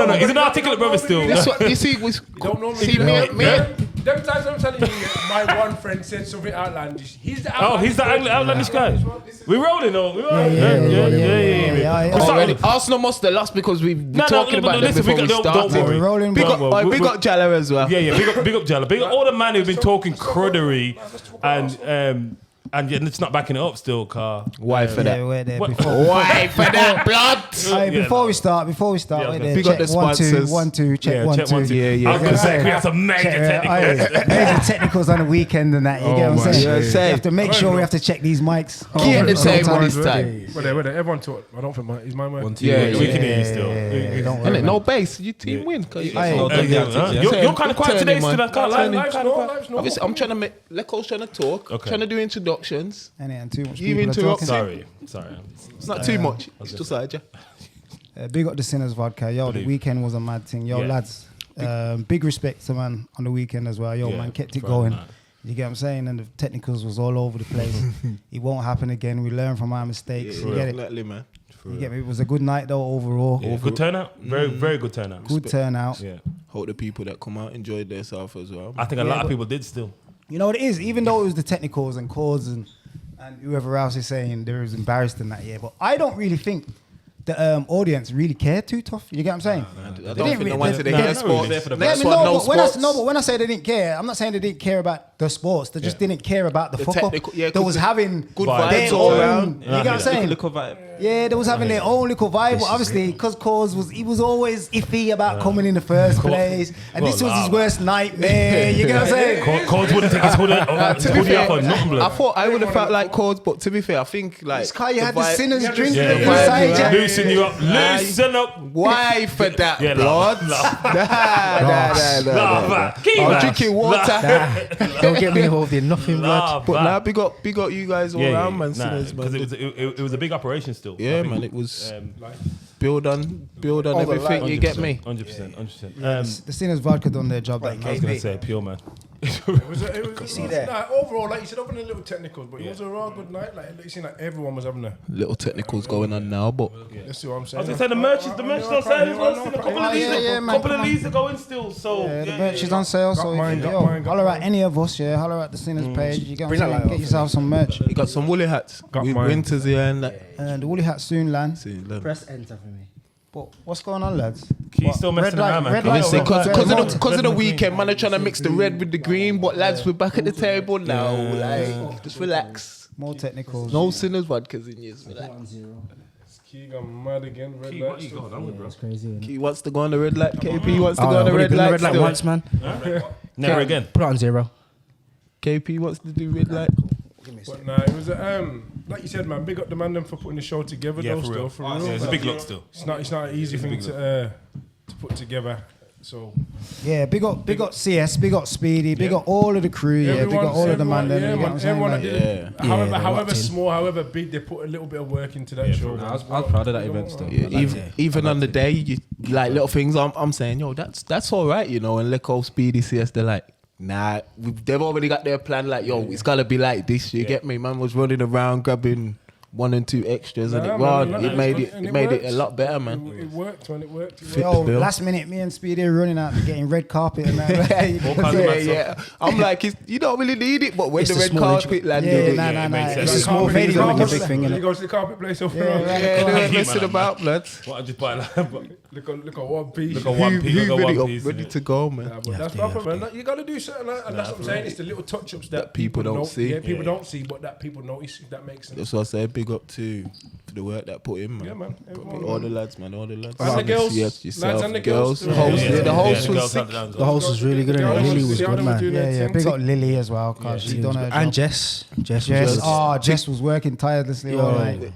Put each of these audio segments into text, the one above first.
No. He's an articulate brother still. That's what you see. You don't know see me. Them times I'm telling you, my one friend said something outlandish. He's the outlandish guy. We rolling, though. Yeah. Arsenal must have lost because we've been talking about them before we started. We're rolling. Big up Jalla as well. Yeah. Big up Jalla. Big up all the man who've been talking cruddery and it's not backing it up still, Car. Why for that? Yeah, we're there before. Why for that, blood? Before we start, we're there. Big up the sponsors. 1 2, check 1 2. Yeah. I was going to say, we have some major technicals. Major technicals on the weekend and that, you get what I'm saying? Yeah. We have to make sure we have to check these mics. Get the table this time. Wait, everyone talk. I don't think is mine working. Yeah, we can hear you still. Don't worry. No bass, your team win. You're kind of quiet today, still. I can't lie. Obviously, I'm trying to make. Leco's trying to talk. Trying to do introductions. And too much You people are interrupt. talking. Sorry. It's not too much. It's just like Big up the Sinners Vodka. Yo, the weekend was a mad thing. Yo, lads, big respect to man on the weekend as well. Yo, man, kept it going. You get what I'm saying? And the technicals was all over the place. It won't happen again. We learn from our mistakes. You get it? Definitely, man. You get me? It was a good night though overall. Yeah, good turnout. Very good turnout. Good turnout. Yeah. Hope the people that come out enjoyed themselves as well. I think a lot of people did still. You know what it is? Even though it was the technicals and chords and whoever else is saying they was embarrassed in that year, but I don't really think the audience really cared too tough. You get what I'm saying? I don't think no one today cares sports. But when I say they didn't care, I'm not saying they didn't care about the sports. They just didn't care about the fuck up. They was having good vibes all around. You get what I'm saying? Yeah, they was having their own little vibe. But obviously, because Cause was always iffy about coming in the first place, and this was his worst nightmare. You get what I'm saying? Cause wouldn't take his hoodie off or nothing. I thought I would have felt like Cause, but to be fair, I think like this car you had the sinners drink inside you. Loosen you up. Loosen up. Why for that, blood? Nah. I'm drinking water. Don't get me involved in nothing, blood. But now big up you guys all around, man. Because it was a big operation still. Yeah, man, it was build on everything. You get me? 100%. The Sinners Vodka done their job. I was going to say pure, man. Overall, like you said, having a little technicals, but it was a real good night. Like it seemed like everyone was having a little technicals going on now, but let's see what I'm saying. I was going to say the merch is on sale as well. A couple of these are going still. So the merch is on sale. So holler at any of us. Yeah, holler at the Sinners page. You get get yourself some merch. You got some woolly hats. Winters here and that. And the woolly hats soon land. Press enter for me. But what's going on, lads? He's still messing around, man. Because of the weekend, man, they're trying to mix the red with the green. But lads, we're back at the table now. Like, just relax. More technicals. No Sinners vodkas in years. Relax. Key gone mad again. Red light. What you got on with, bro? That's crazy. Key wants to go on the red light. KP wants to go on the red light. Red light once, man. Never again. Put it on 0. KP wants to do red light. But nah, it was like you said, man. Big up the man them for putting the show together. Yeah, though, for real. real. Yeah, it's a big look still. It's not an easy thing to put together. So yeah, big up CS, big up Speedy, big up all of the crew. Yeah, big up all of the man. However small, however big, they put a little bit of work into that show. I was proud of that event still. Even on the day, you like little things. I'm saying, yo, that's all right, you know. And Leco, Speedy, CS, they're like, nah, they've already got their plan. Like, yo, it's gotta be like this. You get me? Man was running around grabbing 1 and 2 extras, and it made it a lot better, man. It worked, man. It worked. Yo, last minute, me and Speedy running out and getting red carpet and that. Yeah. I'm like, you don't really need it, but when the red carpet landed, it's a small thing. It's like a big thing. You go to the carpet place over they're messing about, blood. What I just buy look at one piece. Look at one piece. Ready to go, man. But that's proper, man. You gotta do something, and that's what I'm saying. It's the little touch-ups that people don't see. Yeah, people don't see, but that people notice. If that makes sense. That's what I said. Big up to the work that put in, man. Yeah, man. All the lads, man. All the lads. And the girls. Yes, yourself. Lads and the girls. The host was sick. The host was really good, and Lily was good, man. Yeah. Big up Lily as well, cause she done her job. And Jess. Jess was working tirelessly all night.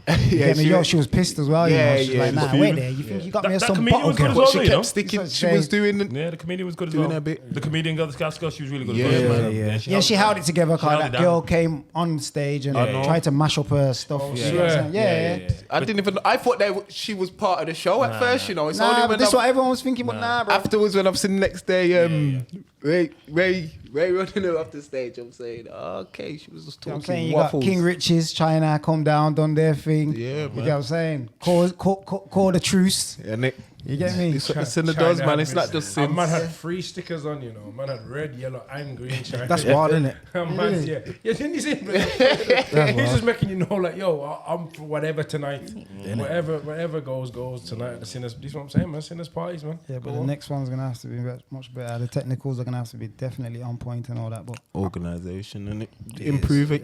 She was pissed as well. She was like, nah, wait there. You think you got me some bottle cap? Well, she kept sticking. She was doing. The comedian was good as well. Doing a bit. The comedian girl, the Scouse girl, she was really good as well. Yeah, she held it together. Cause that girl came on stage and tried to mash up her stuff. Yeah. I didn't even. I thought she was part of the show at first. You know, it's only when this is what everyone was thinking. But nah, bro. Afterwards, when I'm sitting next day, Ray Ray running her off the stage. I'm saying, okay, she was just You know talking what I'm saying? You waffles. got King Rich's, China, come down, done their thing. Yeah, You man. get what I'm saying? Call the truce. And it, You get me? it's what the sinner does, man. It's not just A sins. man had 3 stickers on, you know. Man had red, yellow, and green. China. That's wild, isn't it? Man, yeah, didn't you see? He's just making you know, like, yo, I'm for whatever tonight. Whatever goes tonight at the Sinners. This is what I'm saying, man. Sinners parties, man. Yeah, but Go the on. next one's gonna have to be much better. The technicals are gonna have to be definitely on point and all that. But Organisation and improve it.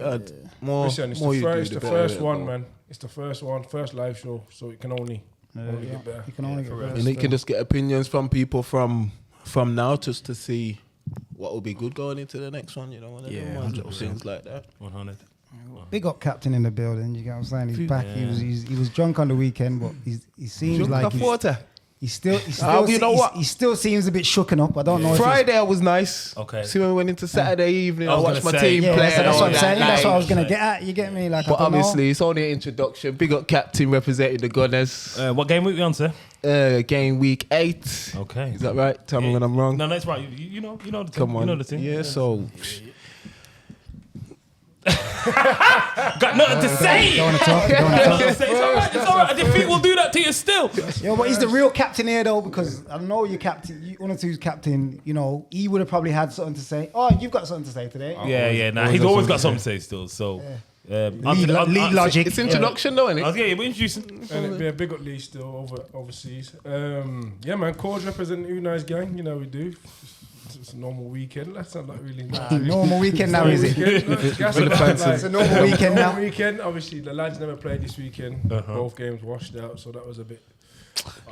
More, Listen, it's more the you first, do, the better first it'll one, go. man. It's the first one, first live show, so it can only get better. you can only get better. And you can just get opinions from people from now just to see what will be good going into the next one. You know, Yeah, little things like that. 100. Big up captain in the building. You get what I'm saying? He's back. He was drunk on the weekend, but he seems like he still you know what? he still seems a bit shooken up. I don't know. Friday I was nice. Okay. See when we went into Saturday evening, I I was watched my gonna say, team Yeah, play. that's and what all I'm that saying. That's what I was night. gonna get at. You get me? Like, But I don't know. obviously, it's only an introduction. Big up captain representing the Gunners. What game week we on, sir? Game week 8. Okay. Is that right? Tell me when I'm wrong. No, that's right. You know the team. Come on. You know the team. Yeah, so Got nothing to say. Don't wanna talk. Don't wanna talk. It's all right. It's all right. I didn't think we'll do that to you still. Yo, but he's the real captain here though, because I know your captain, one or two's captain. You know, he would have probably had something to say. Oh, you've got something to say today. Yeah. Nah, he's always got something to say still. So. Lead logic. it's introduction though, isn't it? Okay, we're introducing. And it'd be a big up Lee still overseas. Yeah, man. Cords representing Unai's gang. You know we do. It's a normal weekend. That's not like really. Normal weekend now, is it? It's a normal weekend now. Normal weekend. Obviously, the lads never played this weekend. Both games washed out, so that was a bit.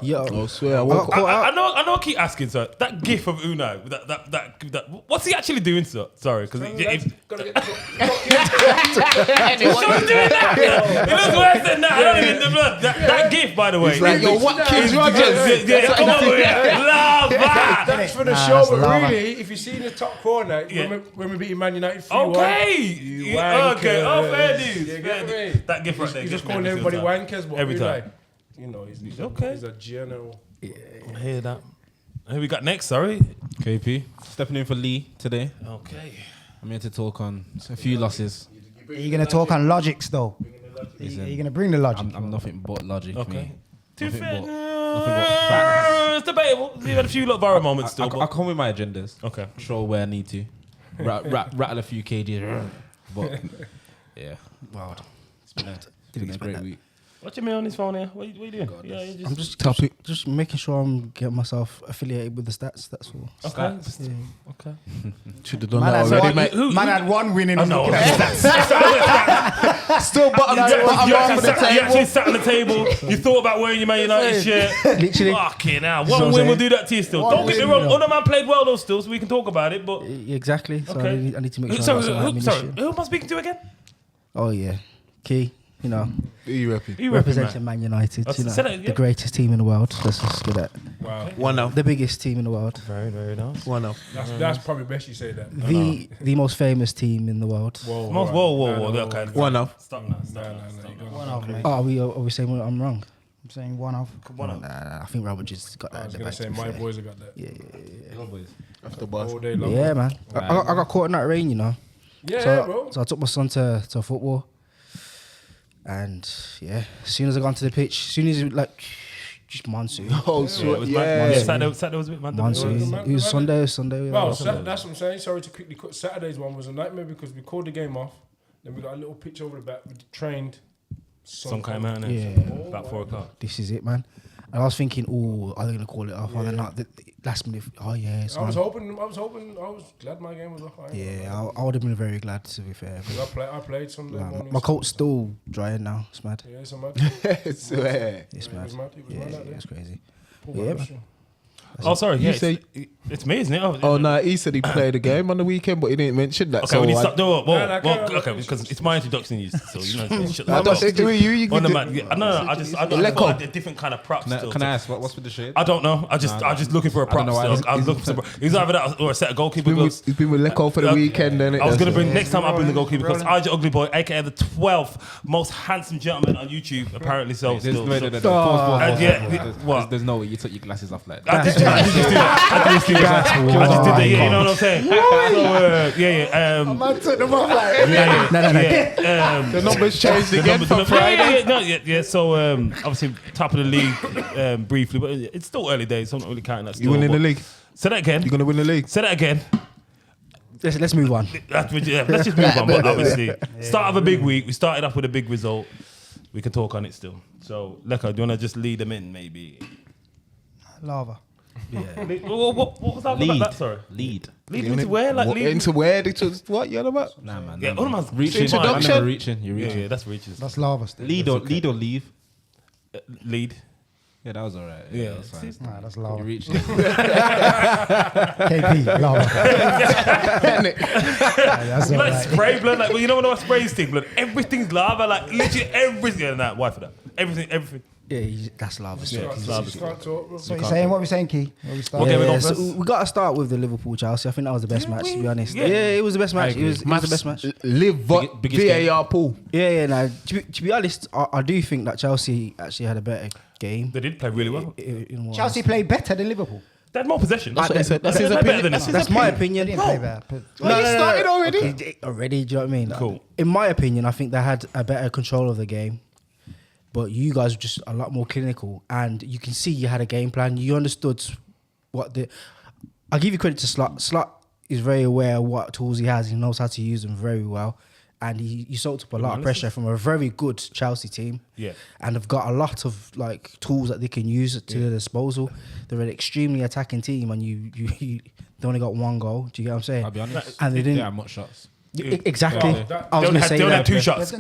Yo, I swear, I woke up. I know. I keep asking, sir. That gif of Unai, that. What's he actually doing, sir? Sorry, because What's doing that? It looks worse than that. I don't even the blood. That gif, by the way. It's like, yo, what Keith Rogers? Yeah, come on with it. Love that. That's for the Nah, show, that's but lava. really, if you see in the top corner, Yeah. when we beat Man United 3-1. Okay. You Yeah, okay. Oh, fair wankers. dues. You Fair get dues. me? That gif right there. He's just gets me calling every everybody single time. wankers, but Every Unai, time. you know, he's Okay. He's a general. I hear that. Who we got next? Sorry. KP stepping in for Lee today. Okay. I'm here to talk on a few losses. Are you gonna talk on logics though? Are you gonna bring the logic? I'm nothing but logic. Okay. Me. Too Nothing fair. nothing but facts. It's debatable. We've had a few viral moments still. I but- come with my agendas. Okay. Show where I need to. Rattle a few kgs. But yeah, wild. It's been a great week. Watching me on his phone here. What are you doing? Yeah, you just. I'm just Topic. just making sure I'm getting myself affiliated with the stats. That's all. Okay. Yeah. Okay. Should have done Man, that had already, one, mate. man had one win in his know. looking at his stats. Still bottom You half of the actually table. sat on the table. You thought about wearing your Man United shirt. Literally. Fucking hell. what One I'm win will saying. do that to you still. One Don't get me win, wrong. you know. Other man played well though still, so we can talk about it. But Exactly. So Okay. I need to make sure. sorry, I got some sorry, ammunition. who am I speaking to again? Oh yeah, Key. You know, Who you repping? You representing Man United. That's- You know, say that, yeah. the greatest team in the world. Let's just get that. Wow. 1-0. The biggest team in the world. Very, very nice. 1-0. That's probably best you say that. The most famous team in the world. Whoa. Okay. 1-0. Stop now. One off, mate. Oh, are we saying I'm wrong? I'm saying one off. Nah, I think Robert just got I that was in the going to bag. say, to be my fair. boys have got that. Yeah. After bus. All day long. Yeah, man. I got caught in that rain, you know. Yeah, bro. So I took my son to football. And yeah, as soon as I got onto the pitch, as soon as it like just monsoon. Oh, sweet. Yeah. Saturday was a bit mad. Monsoon. It was Sunday. Well, yeah. that's what I'm saying. Sorry to quickly cut. Saturday's one was a nightmare because we called the game off. Then we got a little pitch over the back. We trained. Sun came out, innit? Yeah. About 4 o'clock. This is it, man. And I was thinking, oh, are they gonna call it off? Or they're not. The last minute. Oh yeah, it's I was gone. hoping. I was glad my game was off. Yeah, I would have been very glad to be fair. But, I played Sunday morning. my coat's still drying now. It's mad. Yeah, it's a mad. Swear. It's It mad. was mad. It was Yeah, mad out there. it's crazy. Poor Yeah, Russian. Oh, sorry. You Yeah, say- it's me, isn't it? Oh, no, he said he played a game on the weekend, but he didn't mention that. Okay, so we need to I- stop. No, no, okay, because it's my introduction. So you know, shut I the don't fuck think you up. On the can man, yeah, no, I Let go. thought I did different kind of props. still, Can I so- ask what's with the shade? I don't know. I'm just looking for a prop. know why. Still. I'm looking for. It's either that or a set of goalkeeper gloves. He's been with Lecco for the weekend, then I was gonna bring next time. I'll bring the goalkeeper because IJ Ugly Boy, aka the 12th most handsome gentleman on YouTube, apparently. So still. There's Yeah, what? no way you took your glasses off like that. I did. I just did that. I just did that. Yeah, you know what I'm saying? So, yeah. Man took them off like. Yeah. The numbers changed again from Friday. Yeah. So obviously top of the league briefly, but it's still early days, so I'm not really counting that. You winning the league? Say that again. You're gonna win the league? Say that again. Let's move on. Let's just move on. But obviously, start of a big week. We started off with a big result. We can talk on it still. So, Leko, do you want to just lead them in, maybe? Lava. Yeah. What was that Lead. about that? Sorry. Lead. Lead into where? Like lead Into where? What you on about? Nah, man. Yeah, all man's Reaching. Introduction. I'm never reaching. You're reaching. Yeah, that's reaches. That's lava still. Lead or leave. Lead. Yeah, that was alright. Yeah. That's fine. Nah, that's lava. You're reaching. KP, lava. That's You all like right. spray blood, like well, you know when I spray stick blood, everything's lava, like literally everything. Yeah, nah, why for that? Everything. Yeah, that's lava. Yeah, it's lava. Can't talk, bro. So what you saying? What we saying, Key? What we start? Okay, we go so first. we got to start with the Liverpool Chelsea. I think that was the best match, to be honest. Yeah. Yeah, it was the best match. It agree. was the best match. Live Biggest game. VAR pool. Yeah. Nah, to be honest, I do think that Chelsea actually had a better game. They did play really well. Chelsea played better than Liverpool. They had more possession. That's what he said. That's his They played better opinion. than us. That's my opinion. They didn't play bad. But No, you started already. Okay, already, do you know what I mean? Cool. In my opinion, I think they had a better control of the game, but you guys were just a lot more clinical, and you can see you had a game plan. You understood what the. I'll give you credit to Slot. Slot is very aware of what tools he has. He knows how to use them very well, and he soaked up a lot of pressure from a very good Chelsea team. Yeah. And have got a lot of like tools that they can use to their disposal. They're an extremely attacking team, and you they only got one goal. Do you get what I'm saying? I'll be honest. And they didn't. have much shots. Exactly. Yeah. I was going to say They only that. had 2 shots.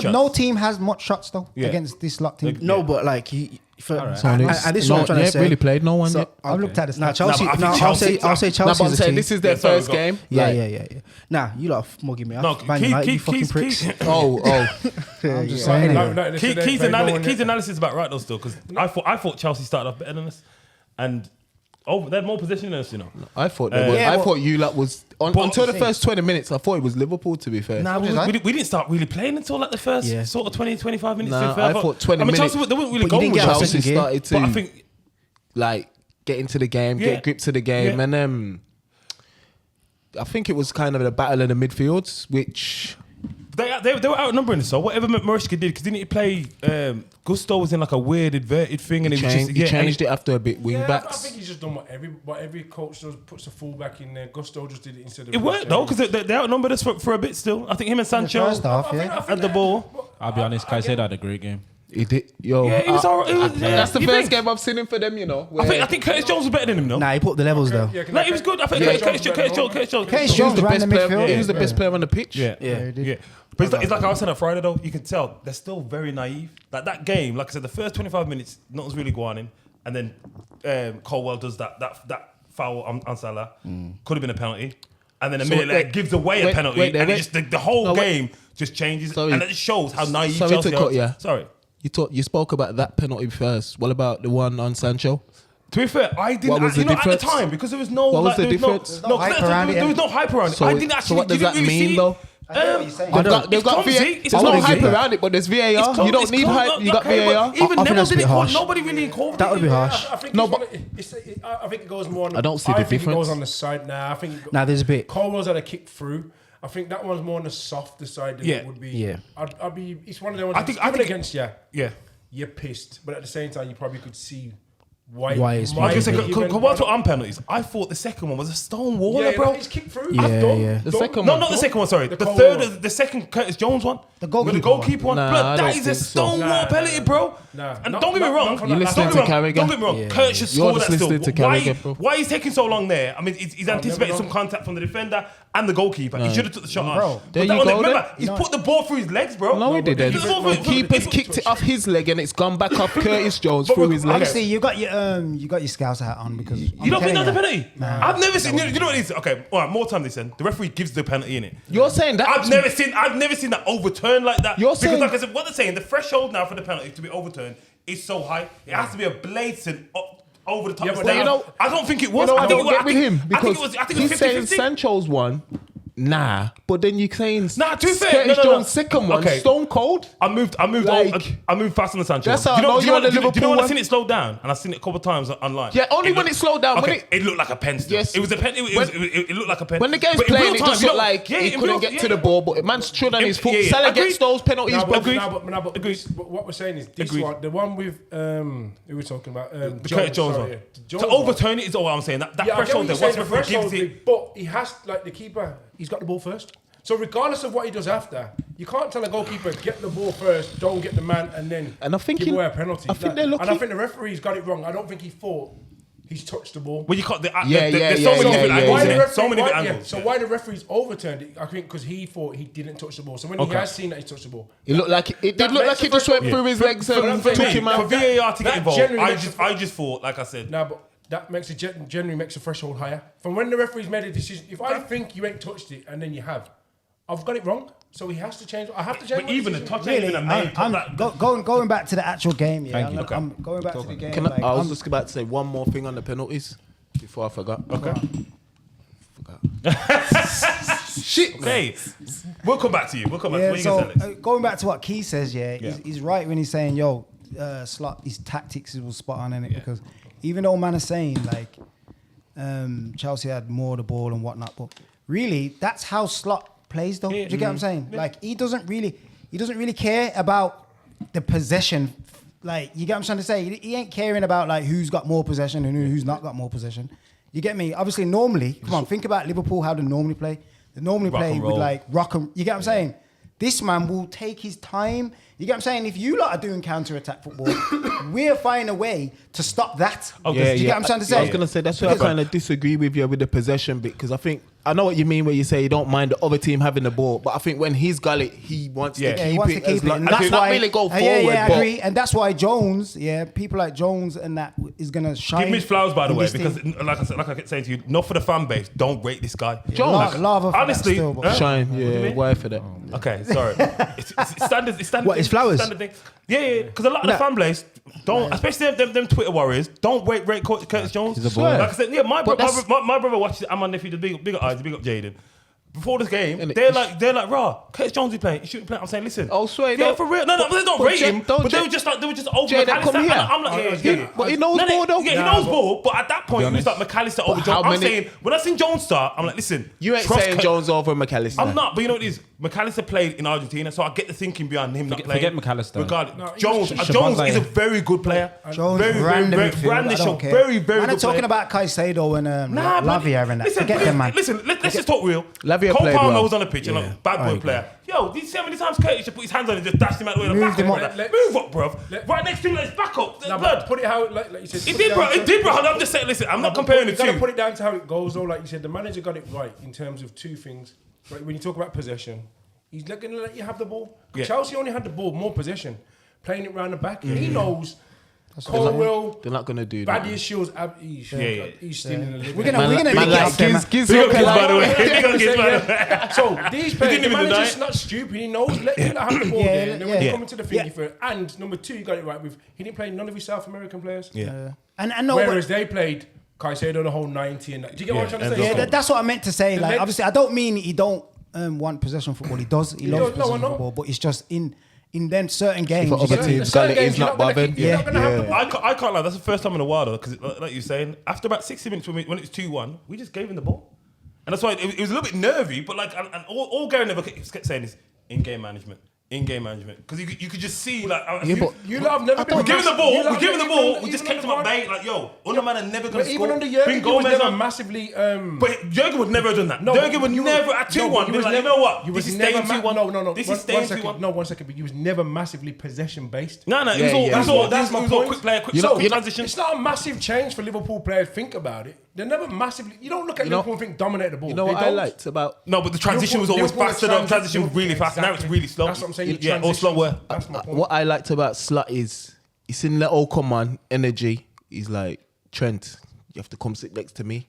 No team has much shots though Yeah. against this lot team. No, but like and Alright. this is what I'm trying to say. really played no one So, yet. I've looked at the Now stats. Chelsea. No, but I No, think I'll say Chelsea- Chelsea. No, but I'm is a saying team. this is their Yeah, sorry, first go. game. Yeah. Nah, you lot are mugging me. No, Man United, you fucking pricks. Oh. I'm just saying. Keith's analysis is about right though still, because I thought Chelsea started off better than us, and they had more possession than us, you know. I thought they were. Yeah, I but- thought you lot was until the first 20 minutes. I thought it was Liverpool. To be fair, Nah, we didn't start really playing until like the first sort of 20, 25 minutes. Nah, to be fair. I thought 20 I mean, minutes. Chelsea, they weren't really But you going didn't with get Chelsea. Chelsea gear. started to But I think like get into the game, Yeah. get grip to the game, Yeah. and I think it was kind of the battle in the midfields, which they were outnumbering us. So whatever Mariska did, because didn't he play? Gusto was in like a weird inverted thing, and he he was just changed it after a bit wing I backs. think he's just done what every coach does, puts a fullback in there. Gusto just did it instead of. It worked though, because they outnumbered us for a bit still. I think him and Sancho First half, yeah. had the ball. I'll be honest. Caicedo had a great game. He did, yo. Yeah, he was alright. That's the You first think? game I've seen him for them, you know. I think Curtis Jones was better than him, though. Nah, he put the levels though. No, he was good. I think Curtis Jones. Curtis He was Jones the ran best the player. midfield. He was the best player on the pitch. Yeah. Yeah. But it's like I was saying on Friday though, you can tell they're still very naive. Like that game, like I said, the first 25 minutes, nothing's really going in, and then Colwell does that foul on Salah, could have been a penalty, and then a minute later gives away a penalty, and it just the whole game just changes, Sorry. and it just shows how naive Sorry Chelsea to cut are. you. Sorry. You spoke about that penalty first. What about the one on Sancho? To be fair, I didn't. What was the at the difference? time, because there was no. What was the there difference? No hype around it, there was no hype around it. So, I didn't actually. so what does you didn't that really mean see though? it. They've got clumsy. VAR. It's There's no clumsy. hype around it, but there's VAR. You don't need hype. You got VAR. Even I think Neville that's a bit didn't. harsh. Nobody really incorporated. That would be it. harsh. I think No, no, but- I think it goes more. On I don't see the think it difference. goes on the side now. I think. Nah, there's a bit. Colwell's had a kick through. I think that one's more on the softer side than Yeah. it would be. Yeah. I'd be. It's one of the ones. I think against you. Yeah. You're pissed, but at the same time, you probably could see why. Why it's might I guess be because even- on penalties, I thought the second one was a stone wall, Yeah, bro. he's kicked through. Yeah, Don't- yeah. The don't- second No, one. not the second one. Sorry, the Colwell third, one. the second Curtis Jones one. The goalkeeper The goalkeeper one. Nah, Blood, I that don't is a think so. stone wall Nah, penalty, nah. bro. Nah. And Not- don't get me not- wrong. not from You're that listening side. to Don't Carragher? get me wrong. Curtis should You're score just that still. listening to Why? Carragher, bro. Why he's taking so long there? I mean, he's anticipating never some know. contact from the defender and the goalkeeper. He should have took the shot on. Bro, But there that you one, go remember, then. he's put the ball through his legs, bro. No, he didn't. He put the ball through- Keeper's kicked it off his leg and it's gone back off Curtis Jones But through his leg. Obviously, you got your Scouser hat on because You don't think that's a penalty? I've never seen. You know what it is? Okay, all right. More time this then. The referee gives the penalty in it. You're saying that? I've never seen that overturned like that. You're because saying- like I said, what they're saying, the threshold now for the penalty to be overturned is so high. It has to be a blatant over the top. Yeah, but step. you know- I don't think it was. You know, I I think don't it was. get with him I think because it was. I think it was he's saying 50-50. Sancho's one Nah, but then you're saying Nah, to be fair, Curtis no. Jones' second one, Okay. stone cold. I moved Like- I moved faster than Sancho. That's how I know you're on the do you know Liverpool when I one? seen it slow down? And I've seen it a couple of times online. Yeah, only when it slowed down, when Okay, it looked like a pen still. Yes. It was a pen. It looked like a pen. When the game's But in playing, real it time, just you looked know- like yeah, he in couldn't real- get yeah. to the ball, but man's stood on his foot. Yeah, yeah. Salah Agreed. gets those penalties, Nah, bro. but what we're saying is this Agreed. one, the one with who we're talking about, The Curtis Jones sorry, one. yeah. To overturn it is all I'm saying. That Yeah, I get threshold what there, you're once saying, the the referee gives threshold, it. but he has, like the keeper, he's got the ball first. So regardless of what he does after, you can't tell a goalkeeper get the ball first, don't get the man, and then And I think give away a penalty. I think they're lucky. And I think the referee's got it wrong. I don't think he thought he's touched the ball. Well, you can't. There's so yeah, many yeah, different yeah, angles. yeah. in there. referee- So many different yeah, angles. So why the referee's overturned it? I think because he thought he didn't touch the ball. So when he has seen that he touched the ball, It looked like it did look like it just went through his legs For and me, took him for out. VAR to get that involved, generally I makes just thought, like I said, nah, but that makes it generally makes the threshold higher. From when the referee's made a decision, if I think you ain't touched it and then you have, I've got it wrong. So he has to change. I have to change. but my even the decision. touch ain't Really, even a main. I'm going back to the actual game. Yeah, Thank you. I'm going back to the game. Can I like, was I'm- just about to say one more thing on the penalties before I forgot. Okay. Shit, Hey, we'll come back to you. We'll come back. Yeah, What you so gonna say next? going back to what Key says, he's right when he's saying, yo, Slot, his tactics was spot on in it because even though man is saying like Chelsea had more of the ball and whatnot, but really that's how Slot plays though. Yeah. Do you get what I'm saying? Like he doesn't really care about the possession. Like you get what I'm trying to say? He ain't caring about like who's got more possession and who's not got more possession. You get me? Obviously, normally, come on, think about Liverpool, how they normally play. They normally Rock play and with roll. like rock and. You get what I'm saying? This man will take his time. You get what I'm saying? If you lot are doing counter-attack football, we're finding a way to stop that. Oh, Do you get what I'm trying to say? I was gonna say that's why I kind of disagree with you with the possession bit because I think I know what you mean when you say you don't mind the other team having the ball, but I think when he's got it, he wants to Yeah. keep Yeah, he wants it. to keep as it, long- and I that's think why not really go forward. I but agree, and that's why Jones, people like Jones and that is gonna shine. Give me his flowers, by the in way, this because thing. like I said, like I kept saying to you, not for the fan base. Don't rate this guy. Jones. Lava for that honestly, still, but- Shine, What do you yeah, mean? why for that? Okay, sorry. It's standard. It's standard. What, his flowers? Standard thing. Yeah. Because a lot of the fan base don't, especially them Twitter warriors, don't rate Curtis Jones. He's a boy. Like I said, yeah, my that's- brother watched it. I'm my nephew, the big eyes, big up Jaden. Before this game, Innit? they're like, raw. Curtis Jones is playing. He should be playing. I'm saying, listen. Oh, swear, Yeah, don't- for real. No, they don't but rate Jay- him. don't But they Jay- were just over Jay, then McAllister. come here. I'm like, yeah. But he knows ball though. Yeah, he knows ball. But at that point, he was like McAllister over how Jones. I'm many- saying, when I seen Jones start, I'm like, listen. You ain't trust saying Cur- Jones over McAllister. I'm not, but you know what it is? McAllister played in Argentina, so I get the thinking behind him not playing. Forget McAllister. Regardless, No, he Jones was- Jones Shabazz, is a yeah. very good player. Jones very, ran the very, midfield. ran the I show. don't care. Very, very Man, good I'm talking player. about Caicedo and Nah, but Lavia and that. listen, Forget them, man. Listen, let's just talk real. Lavia Cole played Palmer well. was on the pitch and a bad boy player. Yo, did you see how many times Curtis should put his hands on him and just dash him out the way? of the Moved back him and up. that? Move up, bruv. Right next to him, let's back up. Nah, Blood. but put it how like you said. It put did, bro. down It to- did, bro. I'm just saying, listen, I'm not comparing the You gotta two. put it down to how it goes, though. Like you said, the manager got it right in terms of two things. Right, when you talk about possession, he's not going to let you have the ball. Yeah. Chelsea only had the ball, more possession, playing it round the back. He knows Colwell, They're not going to do that. Badia Shields, he's stealing the league. We're gonna Man, link man, it like, up there, man. gives Big up Rook a kids, by like- the way. Big up kids, by the way. So these players, didn't the even manager's deny. not stupid. He knows let him have the ball Yeah, there. And then when yeah. you come into the thingy Yeah. for it. And number two, you got it right with he didn't play none of his South American players. Yeah. And no, Whereas they played Caicedo the whole 90 and that. Do you get what I'm trying to and say? yeah, So- that's what I meant to say. The Like, legs- obviously, I don't mean he don't want possession football. He does. He loves does, no, I possession know. football, but it's just in then certain games. For you other get- teams, certain got it, games he's you're not not gonna bothered. keep- you're not gonna have the ball. I can't lie. That's the first time in a while, though, because like you're saying, after about 60 minutes when it was 2-1, we just gave him the ball, and that's why it was a little bit nervy. But like, and all Gary never kept saying is in-game management, because you could just see like, Yeah, but You lot have never been we're giving the ball, you lot we're giving the even- ball, we even just on kept the him at bar- bay. Like, yo, man are never gonna But score. even under Bring Jurgen, he was Gomez never on. massively. But Jurgen would never have done that. No, Jurgen would you never were- at no, 2-1 you be was like, you never- know what? you This was is never staying 2-1. No. This One is staying second. 2-1. No, 1 second. But you was never massively possession based. No, it Yeah, was all, yeah, it was all, that's it my was all point. quick player, quick You know- transition. It's not a massive change for Liverpool players. Think about it. They're never massively. You don't look at You know- Liverpool and think dominate the ball. You know They what I don't. liked about No, but the transition was Liverpool- always faster. The Liverpool transition was really fast. Now it's exactly. really slow. That's what I'm saying. Yeah, or slower. That's my point. what I liked about Slut is he's in the oh come on energy. He's like, Trent, you have to come sit next to me.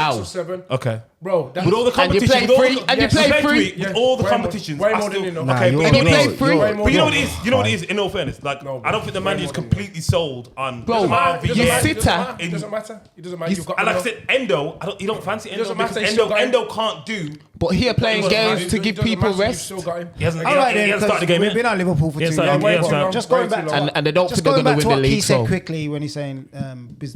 Wow. 6 or 7. Okay. Bro, that's With all the And you competition, play free, and you play free. with all the Way more- competitions. way I more than still- you know. Nah, Okay, you're- but And you it play is- free. Way more But you know what than it is? You know what it is? In all fairness, like No, I don't think the man way is more than you. completely sold on. Bro, doesn't matter It if doesn't you he- matter, sit it doesn't there. matter, it doesn't matter. It doesn't matter. You- You've got And like I enough. said, Endo, you don't fancy Endo doesn't because matter, he's still got him. Endo can't do. But here playing It doesn't matter, games to it give doesn't people matter, you've rest. still got him. He hasn't All right, then, started the because game we've yet. been on Liverpool for He too hasn't long. started- he hasn't Way started. too Just long, going way back too to long. And they don't just think they're going going back to to win the what Key league. said So quickly when he's saying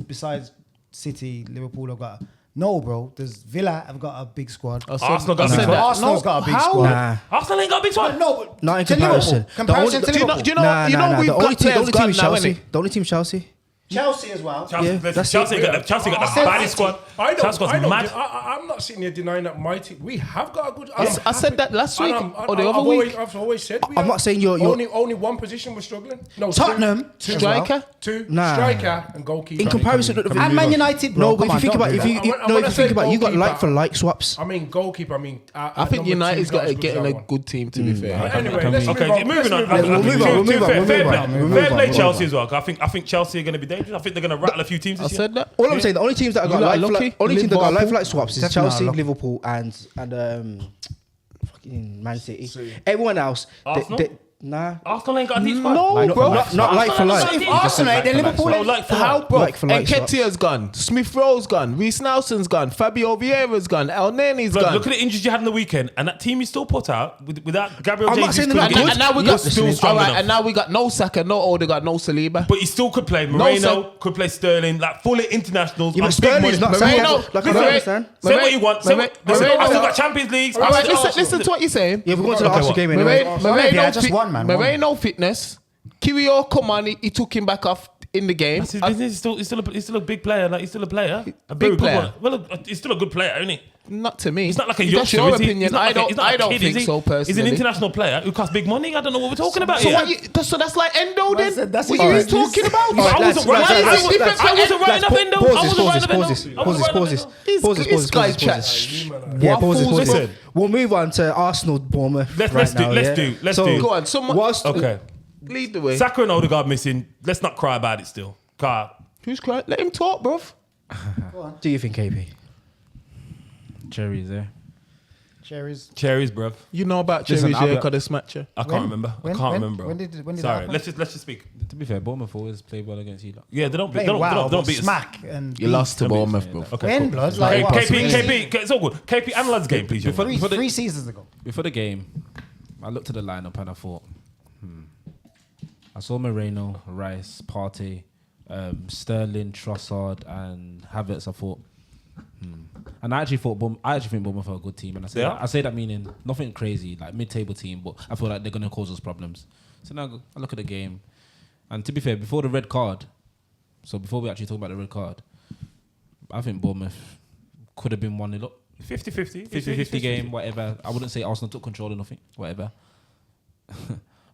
besides City, Liverpool have got No, bro. There's Villa have got a big squad. Arsenal got a big squad. Arsenal's got a big How? squad. Nah. Arsenal ain't got a big squad. No, but Not in to Liverpool. comparison. Comparison to Do you know? Liverpool. Do you know? We've The only got team, players is gone now, Chelsea. innit? The only team Chelsea. Chelsea as well. Chelsea got the baddest squad. Chelsea's got mad. I'm not sitting here denying that my team. We have got a good. I said that last week or the other always, week. I've always said. I'm not saying you're only one position was struggling. No, Tottenham. two, Striker? two Nah. striker and goalkeeper. in comparison to And Man United, bro. No, but if you think about if you think about you got like for like swaps. I mean goalkeeper. I think United's getting a good team. To be fair. Anyway, let's move Okay, on. moving on. We'll move on. Fair play Chelsea as well. I think Chelsea are going to be dangerous. I think they're going to rattle a few teams I this year. said that. All I'm saying, the only teams that You got lot like for lucky. like, only teams that got like Liverpool. for like swaps is Definitely Chelsea, lucky. Liverpool, and fucking Man City. Everyone else, Arsenal? nah. Arsenal ain't got a deep squad. No, bro. Not like for like. If Arsenal ain't, then Liverpool No, ain't. like for How, like. bro? Like for like Nketiah's gone. Smith Rowe's gone. Reece Nelson's gone. Fabio Vieira's gone. El Neni's gone. Look at the injuries you had in the weekend, and that team you still put out without Gabriel I'm not Jesus. saying they're not couldn't good. get- And now we You're got still strong enough. and now we got no Saka, no Odegaard, no Saliba. But he still could play Moreno, could play Sterling, like fully internationals. Yeah, and but big Sterling's money. not Moreno, Saka. Like I Moreno- don't understand. Say what you want. Say what, listen, Moreno- I still got Champions League. All right, listen to what you're saying. Yeah, we're going to the Okay, Arsenal what? game anyway. Yeah, just one, man, one. Moreno fitness. Kyrgios come on, he took him back off in the game. That's his business. He's still a big player. Like he's still a player. A Big very player. good one. Well, he's still a good player, isn't he? Not to me. He's not like a That's youngster. your is he? opinion. He's not I like don't. he's not I a don't kid, think is he? so personally. He's an international player who costs big money. I don't know what we're talking about So here. what? So that's like Endo then. said that's what his are you business. talking about? I wasn't writing up Endo. Pauses. This guy chat. Yeah, pauses. Listen. We'll move on to Arsenal, Bournemouth. Let's do. Go on. Someone. Okay. Lead the way. Saka and Odegaard missing. Let's not cry about it still. Car. Who's crying? Let him talk, bruv. Do you think, KP? Cherries there. Cherries. Cherries, bruv. You know about Listen, Cherries, I'll yeah, be- because they smash you. I can't remember. I can't remember. When did that Sorry. happen? Let's just speak. To be fair, Bournemouth always play well against you lot. Yeah, they don't beat. Playing They don't well, beat but us. smack and You lost to Bournemouth, bro. Okay. when Cool. blood like what? KP, it's all good. KP, analyze the game, please. young man. Three seasons ago. Before the game, I looked at the lineup and I thought, I saw Moreno, Rice, Partey, Sterling, Trossard, and Havertz. I thought, and I actually think Bournemouth are a good team. And I say that meaning nothing crazy, like mid-table team, but I feel like they're going to cause us problems. So now I look at the game, and to be fair, before the red card, so before we actually talk about the red card, I think Bournemouth could have been 1-0 up. 50-50 game, whatever. I wouldn't say Arsenal took control or nothing, whatever.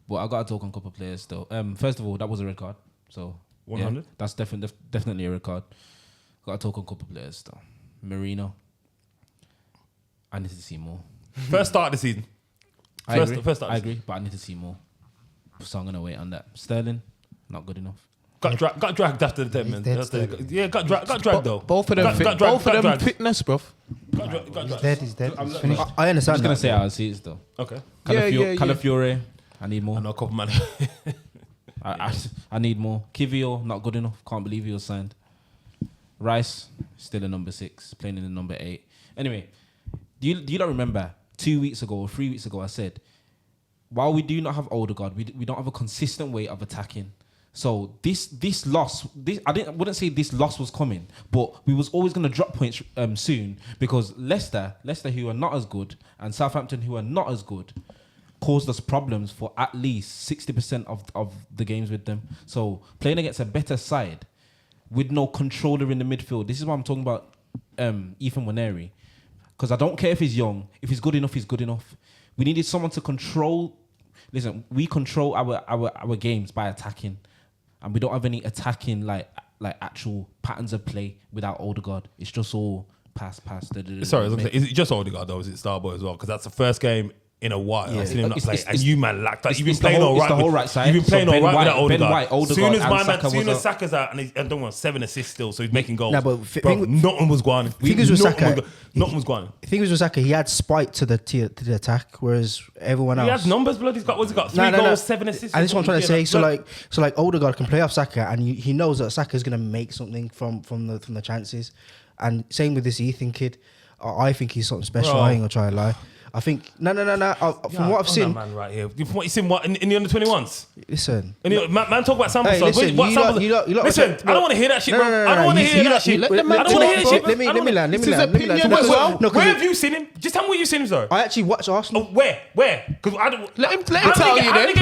But I got to talk on a couple of players though. First of all, that was a red card. So 100? yeah, that's definitely a red card. Got to talk on a couple of players though. Marino, I need to see more. First start of the season. I First start. I agree, but I need to see more. So I'm gonna wait on that. Sterling, not good enough. Got dragged after the 10 minutes. Yeah, got dragged though. Both of them, fitness, bruv. He's dead. He's finished. I I'm understand. just gonna say how I see it though. Okay. Calafiore, I need more. I know a couple man. I need more. Kivio, not good enough. Can't believe he was signed. Rice, still a number 6, playing in the number 8. Anyway, do you not remember 2 weeks ago or 3 weeks ago I said, while we do not have Odegaard, we don't have a consistent way of attacking. So this loss, wouldn't say this loss was coming, but we was always going to drop points soon because Leicester, who are not as good, and Southampton, who are not as good, caused us problems for at least 60% of the games with them. So playing against a better side with no controller in the midfield, this is what I'm talking about, Ethan Waneri. Because I don't care if he's young, if he's good enough, he's good enough. We needed someone to control. Listen, we control our games by attacking, and we don't have any attacking like actual patterns of play without Odegaard. It's just all pass. Sorry, I was gonna say, is it just Odegaard though? Is it Starboy as well? Because that's the first game in a while. I've seen him not play, and you man lacked that. You've been playing all right. It's the whole right side. You've been playing all right without Odegaard. Ben White, Odegaard, Soon as Saka's out, and I don't want 7 assists still, so he's making goals. Nah, but nothing was going. Fingers with Saka. Nothing was going. The thing was with Saka, he had spite to the attack, whereas everyone else. He has numbers, blood. He's got 3 goals, 7 assists. And this is what I'm trying to say. So like Odegaard can play off Saka, and he knows that Saka's going to make something from the chances. And same with this Ethan kid. I think he's something special. Bro. I ain't gonna try to lie. I think no. From what I've seen, man, right here. From what you seen, what in the under 21s? listen. Man, talk about sample Hey, size. listen, What you sample? lot- Listen, I don't want to hear that shit, bro. I don't want to hear that shit. Let the man I don't want to hear talk, shit. bro. Let me land. It's his opinion as well. Where have you seen him? Just tell me where you've seen him, sorry. I actually watched Arsenal Where? Because I don't. Let him tell you then.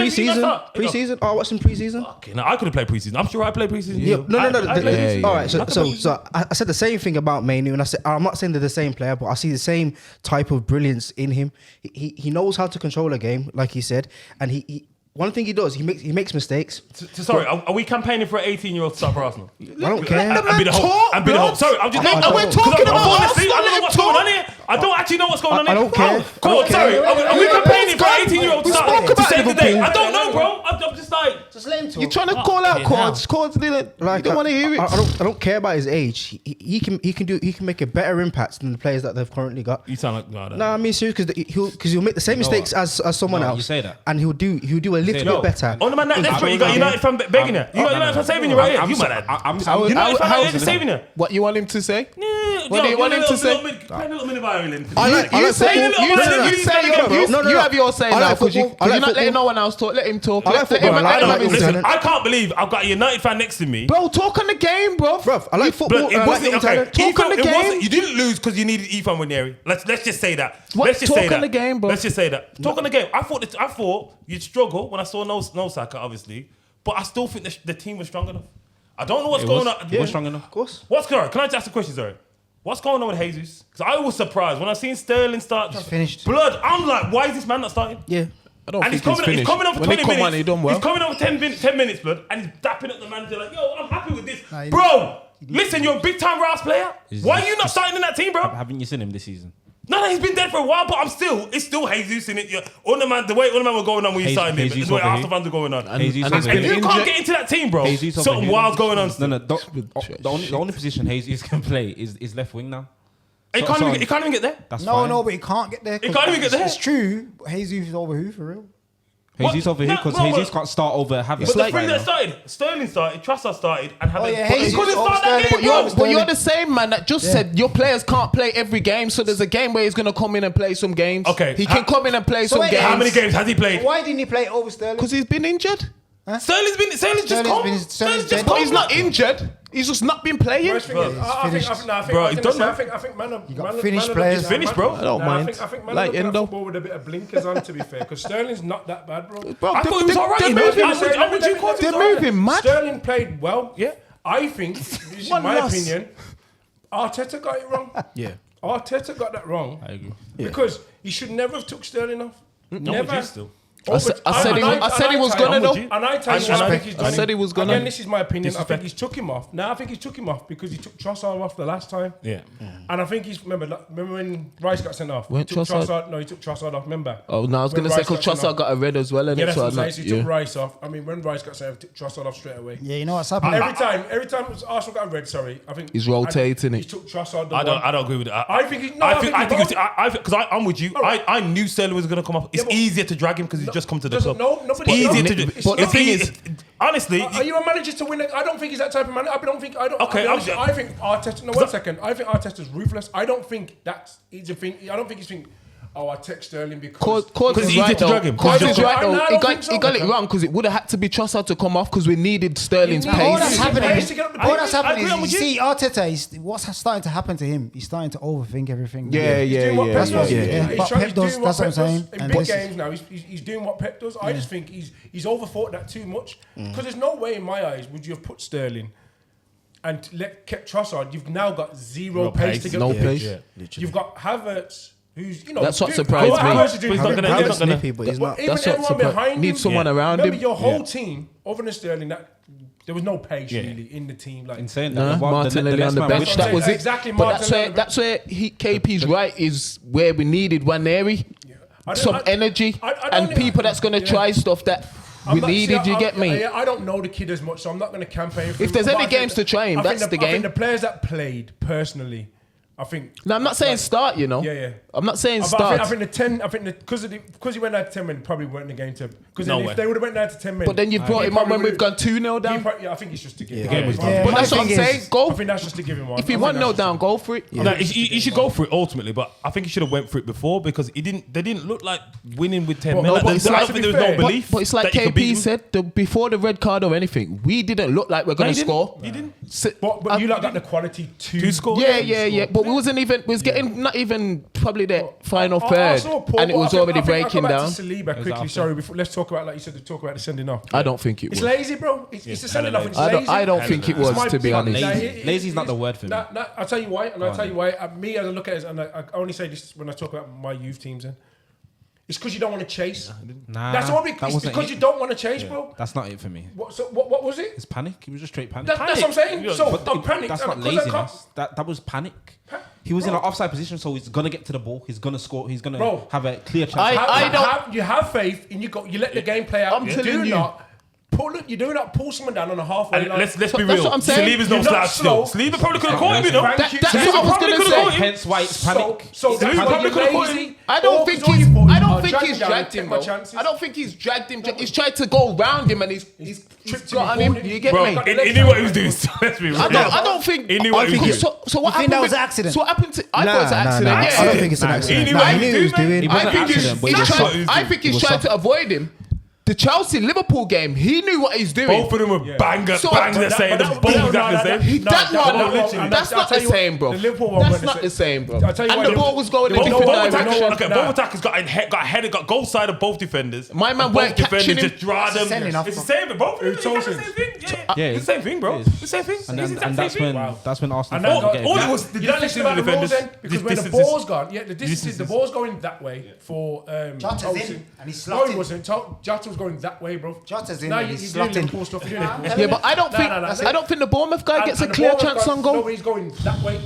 Pre-season. I watched some pre-season. Okay, now I could have played preseason. I'm sure I played preseason. Yeah, no. I played preseason. All right, so I said the same thing about Mainu, and I said I'm not saying they're the same player, but I see the same type of brilliance in him. He knows how to control a game, like he said, and he one thing he does, he makes mistakes. Sorry, are we campaigning for an 18-year-old to start for Arsenal? I don't care. And be the hope. Sorry, I'm just. We're talking about Arsenal. I don't know what's going on here. I don't actually know what's going on here. I don't care. Come on, sorry. Are we campaigning for an 18-year-old to start to save the day? I don't know, bro. I'm just like. Just let him talk. You're trying to call out Cords. Cords didn't. Like, You don't want to hear it. I don't care about his age. He can make a better impact than the players that they've currently got. You sound like No, I mean serious because he'll make the same mistakes as someone else. You say that. And he'll do a little bit better. On the man, that's right. You got United fan begging you. You got United fan saving you right here. You mad? United fan saving you. What you want him to say? What do you want him to say? Play a little bit of violin. You say You you have your say I now like because you're football. I like not letting football. no one else talk. Let him talk. I like Let football. him- I let him like have his- Listen, I can't believe I've got a United fan next to me. Bro, talk on the game, bro. Bruv, I like football. But and I it like wasn't young okay. talent. Talk on the game. You didn't lose because you needed Ethan Ranieri. Let's just say that. What? Let's just Talk say on that. the game, bro. Let's just say that. Talk on the game. I thought you'd struggle when I saw no Saka, obviously, but I still think the team was strong enough. I don't know what's going on. It was strong enough. Of course. What's going on? Can I just ask a question, sorry? What's going on with Jesus? Because I was surprised when I seen Sterling start. He's finished. Blood. I'm like, why is this man not starting? Yeah. I don't And think he's finished. coming over When 20 he come minutes. on, he done well. He's coming over 10 minutes, blood, and he's dapping up the manager like, yo, I'm happy with this. Nah, he- Bro, listen, you're a big time Rouse player. Why are you not starting in that team, bro? Haven't you seen him this season? No, he's been dead for a while, but it's still Jesus in it. Yeah. The way all the man were going on when you signed him, Jesus the way over Arsenal here. fans are going on. And Jesus he's over And been here. you can't injured. get into that team, bro. Jesus over Something here. wild's going on. No. The only position Jesus can play is left wing now. He can't even get there. That's No, fine. no, but he can't get there. He can't even get there. It's true. Jesus is over who for real? Jesus over here because No, Jesus but- can't start over Havertz. But the right three now. that started, Sterling started, Trossard started, and Oh, yeah, But Jesus he couldn't over start that Sterling. game, bro. But you're the same man that just said your players can't play every game, so there's a game where he's gonna come in and play some games. Okay. he can come in and play some wait, games. How many games has he played? Why didn't he play over Sterling? Because he's been injured. Sterling's just Sterling's come. been- Sterling's Sterling's just dead. come. But he's not injured. He's just not been playing. Worst thing is, I think, Bro, I he's think, done now. I think man, got finished players. He's Finished, bro. I don't mind. I think man Like looking at Endo. football with a bit of blinkers on, to be fair, because Sterling's not that bad, bro. Bro, I thought he was alright. they're You know, moving- I'm with you, Cordy. They're moving mad. Sterling played well. Yeah. I think, this is One my loss. opinion, Arteta got it wrong. Yeah, Arteta got that wrong. I agree. Because he should never have took Sterling off. I'm Never. with you still. I said he was gonna though. And I tell you, And I think he's done I said it. he was gonna. Again, this is my opinion. I think Disrespect. he's took him off. Now I think he's took him off because he took Trossard off the last time. Yeah. And I think he's remember when Rice got sent off. When He took Trossard- No, he took Trossard off. Remember? Oh no, I was When gonna say Rice because got sent Trossard off. got a red as well, and Yeah, it's that's what I'm so saying. So he took yeah. Rice off. I mean, when Rice got sent off, he took Trossard off straight away. Yeah, you know what's happening? Every time Arsenal got a red, sorry, I think He's rotating He it. took Trossard. I don't agree with that. I think he- no, I think he both- because I'm with you. Alright. I knew Sterling was going to come off. It's Yeah, but- easier to drag him because he's just come to the club. No, nobody. It's easier no, to do. it's But not- the thing is, honestly, Are you a manager to win? I don't think he's that type of manager. I don't think. Okay, I think Arteta. No, one second. I think Arteta's ruthless. I don't think that's. He's a thing. I don't think he's thinking. Oh, I text Sterling because. Cords it's is easier right to though. drag him. Cords I is don't- right I though. don't think so. He got it wrong because it would have had to be Trossard to come off because we needed Sterling's He pace. needs- All that's happening. Pace to get up the All pace. that's I happening agree, I'm is with you you. see Arteta. What's starting to happen to him? He's starting to overthink everything. Yeah, He's doing what Pep That's does. what- He's yeah. doing But what Pep does, Pep that's what I'm does. saying. In And big this- games now, he's doing what Pep does. I just think he's overthought that too much. Because there's no way in my eyes would you have put Sterling and kept Trossard. You've now got zero pace to get No up the pitch. pace. You've got Havertz, who's That's what surprised me. But he's not gonna- he's not gonna- snippy, but he's not. Even That's what everyone surprised. behind Need him. someone around Remember him. your whole team, other than Sterling, there was no pace really in the team. Like In saying No, that, Martinelli on the man bench. with- That was it. Exactly, But Martinelli on the that's where KP's right is where we needed Waneri, some energy, I and don't- people that's gonna try stuff that we needed. You get me? I don't know the kid as much, so I'm not going to campaign for him. If there's But any I think games to try him, I think that's the I think game. the players that played, personally, I think. No, I'm not saying start. You know. Yeah. I'm not saying But start. I think the 10. I think because he went down to 10 men, probably weren't the game to. Because No if way. they would have went down to 10 men. But then you brought him on when we've gone 2-0 down. Yeah, I think it's just to give. The game was Yeah, But my that's what I'm thing saying. is- Go. I think that's just to give him one. If he I think 1-0 that's down, go for it. No, he should go for it ultimately, but I think he should have went for it before because they didn't look like winning with 10 men. No, Like, but I it's don't like- think to there be was no fair- belief. But it's like that you could beat KP him. said, before the red card or anything, we didn't look like we're No, going he to didn't. score. He didn't. But you lot got the quality To score. Yeah. But we wasn't even. We was getting not even probably the final third, and it was already breaking down. I'll go back to Saliba quickly. after. Sorry, before, let's talk about, like you said, talk about the sending off. I don't think it It's was. lazy, bro. It's the sending off. It's I lazy. don't think it It's was, my to be thing. honest. Lazy is not the word for me. I'll tell you why, and I'll tell you why. Me, as I look at it, and I only say this when I talk about my youth teams, it's because you don't want to chase. Nah, That's all. that It's wasn't because it. you don't want to chase, bro. That's not it for me. What was it? It's panic. It was just straight panic. That's what I'm saying. Yeah, So But I'm panicked. That's and not because I can't- laziness. That was panic. He was in an offside position, so he's gonna get to the ball. He's gonna score. He's gonna Bro, have a clear chance. I don't- You have faith, and you let the game play out. I'm telling you. You do not pull someone down on a halfway And line. let's be That's real. what I'm saying. Saliba's no You're not slouch still. slow. Saliba probably could have caught him, you know. Thank you. That's Thank what I you. was Probably gonna could've say. caught him. Hence why it's panic. So Saliba that's why probably you're could've caught lazy. him. I don't All think all he's. you thought, I don't I'll think drag he's him down, dragged take him. my Though. chances. I don't think he's dragged him. He's tried to go round him, and he's tripped got on him him. before. You get Bro, me? he knew what he was doing. So let's be real. I don't think. He knew what he was doing. So what You think happened? that was with- an accident? So what happened to? I thought it was an Nah, accident. nah. Yeah. I don't think it's an He accident. knew Nah, what he he knew was he was doing, doing. It I wasn't think an he's, accident, but he was shocked. I think he's was trying shocked. to avoid him. The Chelsea Liverpool game, he knew what he's doing. Both of them were banger, So- banger but saying. but They're that- both no, exactly the no, same. no, That one, literally, that's I'll not tell the you what, same, bro. the Liverpool one That's wasn't not the the same, bro. I'll tell you And what, the ball was going in Both different attackers, directions. okay, both attackers got headed, got goal side of both defenders. My man And weren't both defenders catching him. just draw them. sending off, It's the bro. same, but both of them It's it's the all same thing. Yeah, It's the same thing, bro. it is. The same thing. And It's the exact that's same thing. when that's when Arsenal And fans that get all it it. was the You don't distance listen of the about the rules defenders. then, because when the Distances. ball's gone, the distance, the ball's going that way for Jota's Olsen. in, and he's No, he slotting. wasn't. Jota was going that way, bro. Jota's in, Now and you're he's doing slotting. Liverpool stuff. You're doing Liverpool Yeah, but I don't think. I don't think the Bournemouth guy gets a clear chance on No, goal. but he's going that way.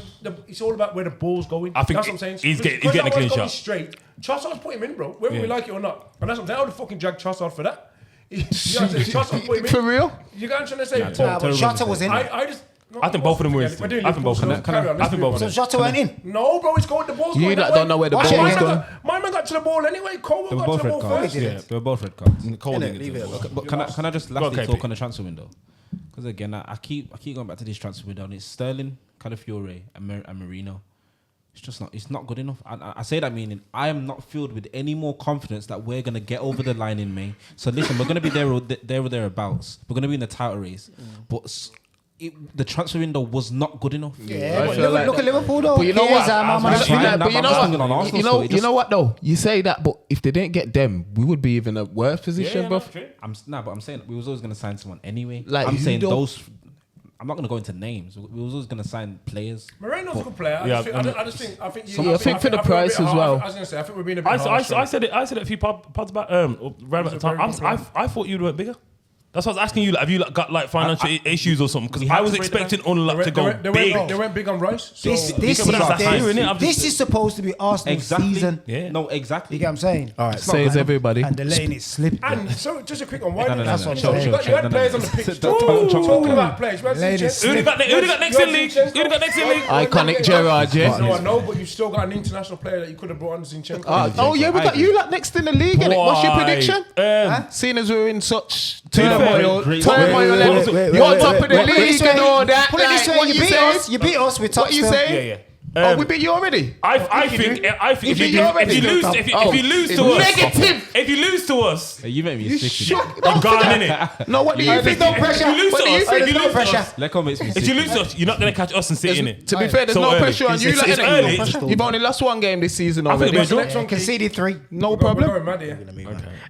It's all about where the ball's going. I think That's what I'm saying. he's getting Because a that clean one's going shot. straight. Trossard's put him in, bro. Whether we Yeah. like it or not. And that's what I'm saying. I would have fucking dragged Trossard for that. You know what I'm saying? Trossard put him in. For real? You got what I'm trying to say? Nah, but Jota was in. I just. I think both of them were in. We're doing I think both of Liverpool them. stuff. Carry on, I let's think move both on. of So them. Jota went in. No, bro, it's going. The ball's You going. lot that don't way. know where the My ball man is got- going. My man got to the ball anyway. Cole They were got both to the red ball cards. first. Yeah, they were both red cards. Cole Innit? didn't Leave get it to alone. But can I just Go lastly on, talk KP. on the transfer window? Because again, I keep going back to this transfer window, and it's Sterling, Calafiore, and Marino. It's just not. It's not good enough. I say that meaning I am not filled with any more confidence that we're gonna get over the line in May. So listen, we're gonna be there or thereabouts. We're gonna be in the title race, but the transfer window was not good enough. Yeah, I but feel like look at Liverpool though. But you know Here's what? our That's man. fine. Yeah, but you know I'm standing on what? Arsenal You know, still. It you just- know what though? You say that, but if they didn't get them, we would be even a worse position, bro. But I'm saying we was always gonna sign someone anyway. Like, I'm who saying don't- those. I'm not gonna go into names. We was always gonna sign players. Moreno's a good player. I Yeah, just think. I think. Yeah, I think for the price as well. I was going to say. I think we're being a bit harsh. I said it a few pods back right about the time. I thought you'd went bigger. That's what I was asking you. Like, have you got like financial issues or something? Because I was expecting Unlock to go big. They went big on Rice. So This is supposed to be Arsenal's season. Yeah. No, exactly. You get what I'm saying? All right, says everybody. And they're letting it slip. And so, just a quick one. Why No, didn't no, that's no, what no, I'm saying? chill, You chill, had no, players no. on the pitch. Don't Talking about players. Ladies. Who got next in league? Who got next in league? Iconic Gerrard, yeah. No, I know, but you've still got an international player that you could have brought on Zinchenko. Oh yeah, we got you lot next in the league, innit? What's your prediction? Seeing as we're in such turmoil, you're on top of the league and all that. Put it this way, What you you beat say? us. You beat us with top What you still. say? Yeah. Oh, we beat you already. I think if you lose to us, Hey, you made me sick. Shook. I'm gone, innit? No, what do you think? no pressure. If you lose What to do you us, think? if you no lose to pressure. us, Lecco makes me sick. if you lose to us, you're not gonna catch us and City, innit? To be fair, there's So no early. pressure on you, It's like, early. innit? You've only lost one game this season I think already. we're draw. Next one, Conceded 3. No We're problem. going mad here.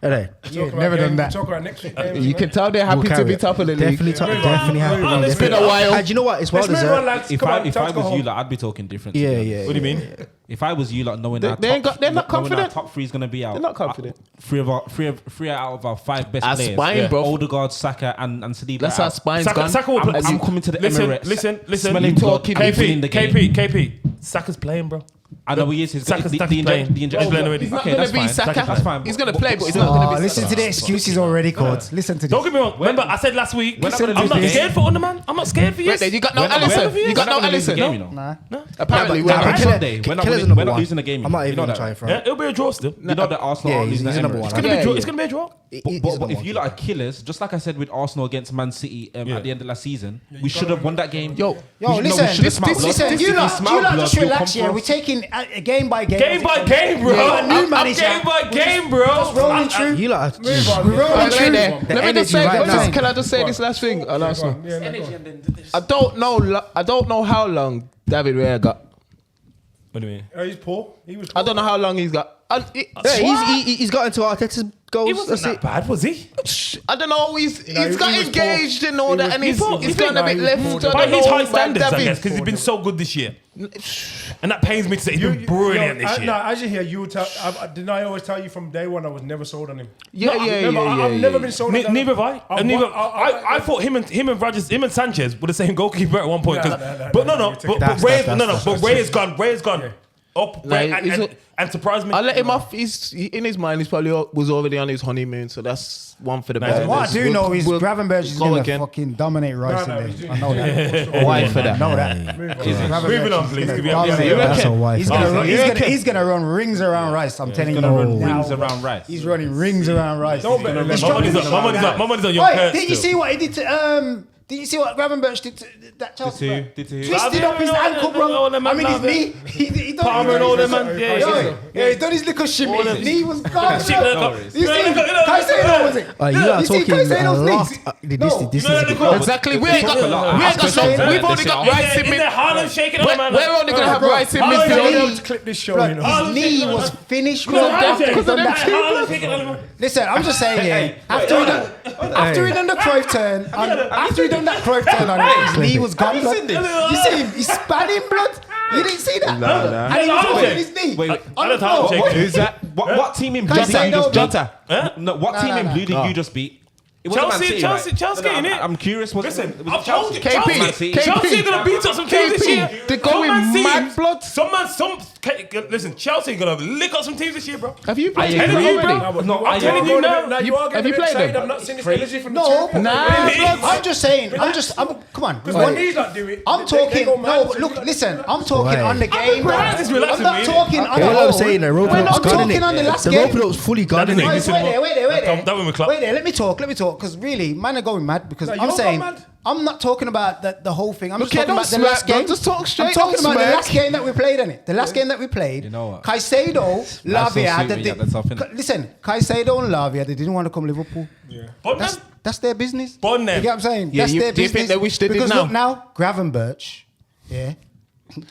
Yeah, never done that. Talk about next week. You can tell they're happy to be top of the league. Definitely happy. It's been a while. And you know what? It's well Let's move on, deserved. lads. If Come on, I time to go was you, home. like, I'd be talking different. Yeah, to be yeah. honest. What do you mean? If I was you, like, knowing They that ain't got- they're not knowing confident. our top three is gonna be out. They're not confident. Three out of our 5 best Our players. spine, bro. Odegaard, Saka, and Saliba. That's out. our spine's Saka gone. will play. I'm coming to the Listen, Emirates. listen. Smelling You talking blood, KP, winning the game. KP. Saka's playing, bro. I know he is. He's Saka's the playing. He's playing already. He's not Okay, gonna that's be fine. Saka. That's fine. He's gonna play, but he's not gonna be. Listen to the excuses already, Codes. Listen to Don't this. get me wrong. Remember, I said last week, We're not gonna I'm lose not the scared game. for Underman. I'm not scared for you. Wait, there, you got no We're not- Alisson. we're You got no We're not gonna lose the Alisson. game, you know. Nah. Apparently, Yeah, we but- are. Right, Killer- Sunday, we're not Killer's losing- number we're not one. losing the game, you I'm know. not You even know gonna that. try and front. Yeah, it'll be a draw still. You know that Arsenal Yeah, are he's losing the number Emirates. one. It's gonna be a Yeah, draw. yeah. It's gonna be a draw. But if you lot are killers, just like I said with Arsenal against Man City at the end of last season, we should have won that game. Yo, Listen, you lot just relax here. We're taking game by game. Game by game, bro. Yeah, new I'm manager. game by game, bro. Just rolling through. You lot are Move on. We're rolling Right through. there. The Let me just energy say, right now. can I just say this last thing? Yeah, Arsenal. go on. I don't know how long David Raya got. What do you mean? He's poor. He was. I don't know how long he's got. Yeah, he's got into Arteta's goals. He wasn't that bad, was he? I don't know. He's know, got he was engaged and all He that, was- and he he's thought- he's he gone a thought bit he was left. poor. I don't By his know, high man, standards, I David. guess, because he's been so good this year. And that pains me to say he's been brilliant this year. No, as you hear, you would tell. Didn't I always tell you from day one I was never sold on him? Yeah, Remember, I've never been sold on him. Neither have I. I've And neither, won- I- I thought him and Rodgers, him and Sanchez were the same goalkeeper at one point. 'cause- but no, you're but Ray has gone up Nah, Ray, and surprised me. I let him off. In his mind, he's probably was already on his honeymoon, so that's one for the bad. What I do know is Gravenberch is go going to again. fucking dominate Rice No, in he's there. doing- I know that. Why for that? I know that. Moving on, please. Give me a- That's a wife. He's gonna run rings around Rice. I'm telling you. Gonna run now. rings around Rice. He's running rings around Rice. Don't bet. My money's up. My money's on your Wait, Kurt didn't you still. see what he did to Did you see what Gravenberch did to that Chelsea? man? Did to who? Twisted up his ankle, bro. I mean, his knee. He done Palmer and all them, man. Yeah, he done his little shimmy. His knee was gone. Shit, bro. no, You see, Caicedo was it? You lot You are see talking a Caicedo's lot. legs? This No, is no, no. Exactly. We ain't got. We've only got Rice in In mid. there, Haaland shaking on man. We're only gonna have Bro, Rice in Haaland midfield. shaking- Don't clip this show, you know. His knee was finished. Because Because of of that. Haaland shaking on him. Listen, I'm just saying, yeah. After he done the Cruyff turn, after he done that Cruyff turn on him, his knee was gone. Blood. You see him? He's spanning blood. You didn't see that? And he was holding his knee Wait, on the I don't know. floor. Who's that? What team in blue did you Caicedo, just beat? Jota. No, what No, team no, in no. blue did you just beat? It wasn't Man City, right? Chelsea, No, innit? I'm curious. Listen, was I've it told you, Chelsea? Man City. Chelsea are gonna beat up some teams this year. They're going mad blood. Listen, Chelsea are gonna lick up some teams this year, bro. Have you I played agree, them bro. already? No, I I'm telling agree. you now. You are have getting you played excited. them? I'm not seeing this energy from the No, champion. I'm just saying. Come on. Because when these lot do it, I'm they talking. go mad. No, but look, listen. I'm talking Why? on the game. bro. Relax, I'm relax not with me. talking on the All I'm whole. saying, the rope I'm up's gone, talking innit? on the last The game. rope up's fully gone, That innit? is Wait there. That one with Klopp. Wait there. Let me talk. Because really, man are going mad. Because No, I'm you're saying going mad. I'm not talking about the whole thing. I'm Look, just talking don't about the smirk, last bro. game. Just talk straight, I'm talking don't about the smirk. last game that we played, innit? The last game that we played. You know what? Caicedo, so Lavia. sweet when you get that stuff, innit? Listen, Caicedo and Lavia, they didn't want to come Liverpool. But That's their business. Bun them. You get what I'm saying? Yeah, That's you- their do you business. think they wish they did because now? look now, Gravenberch, yeah,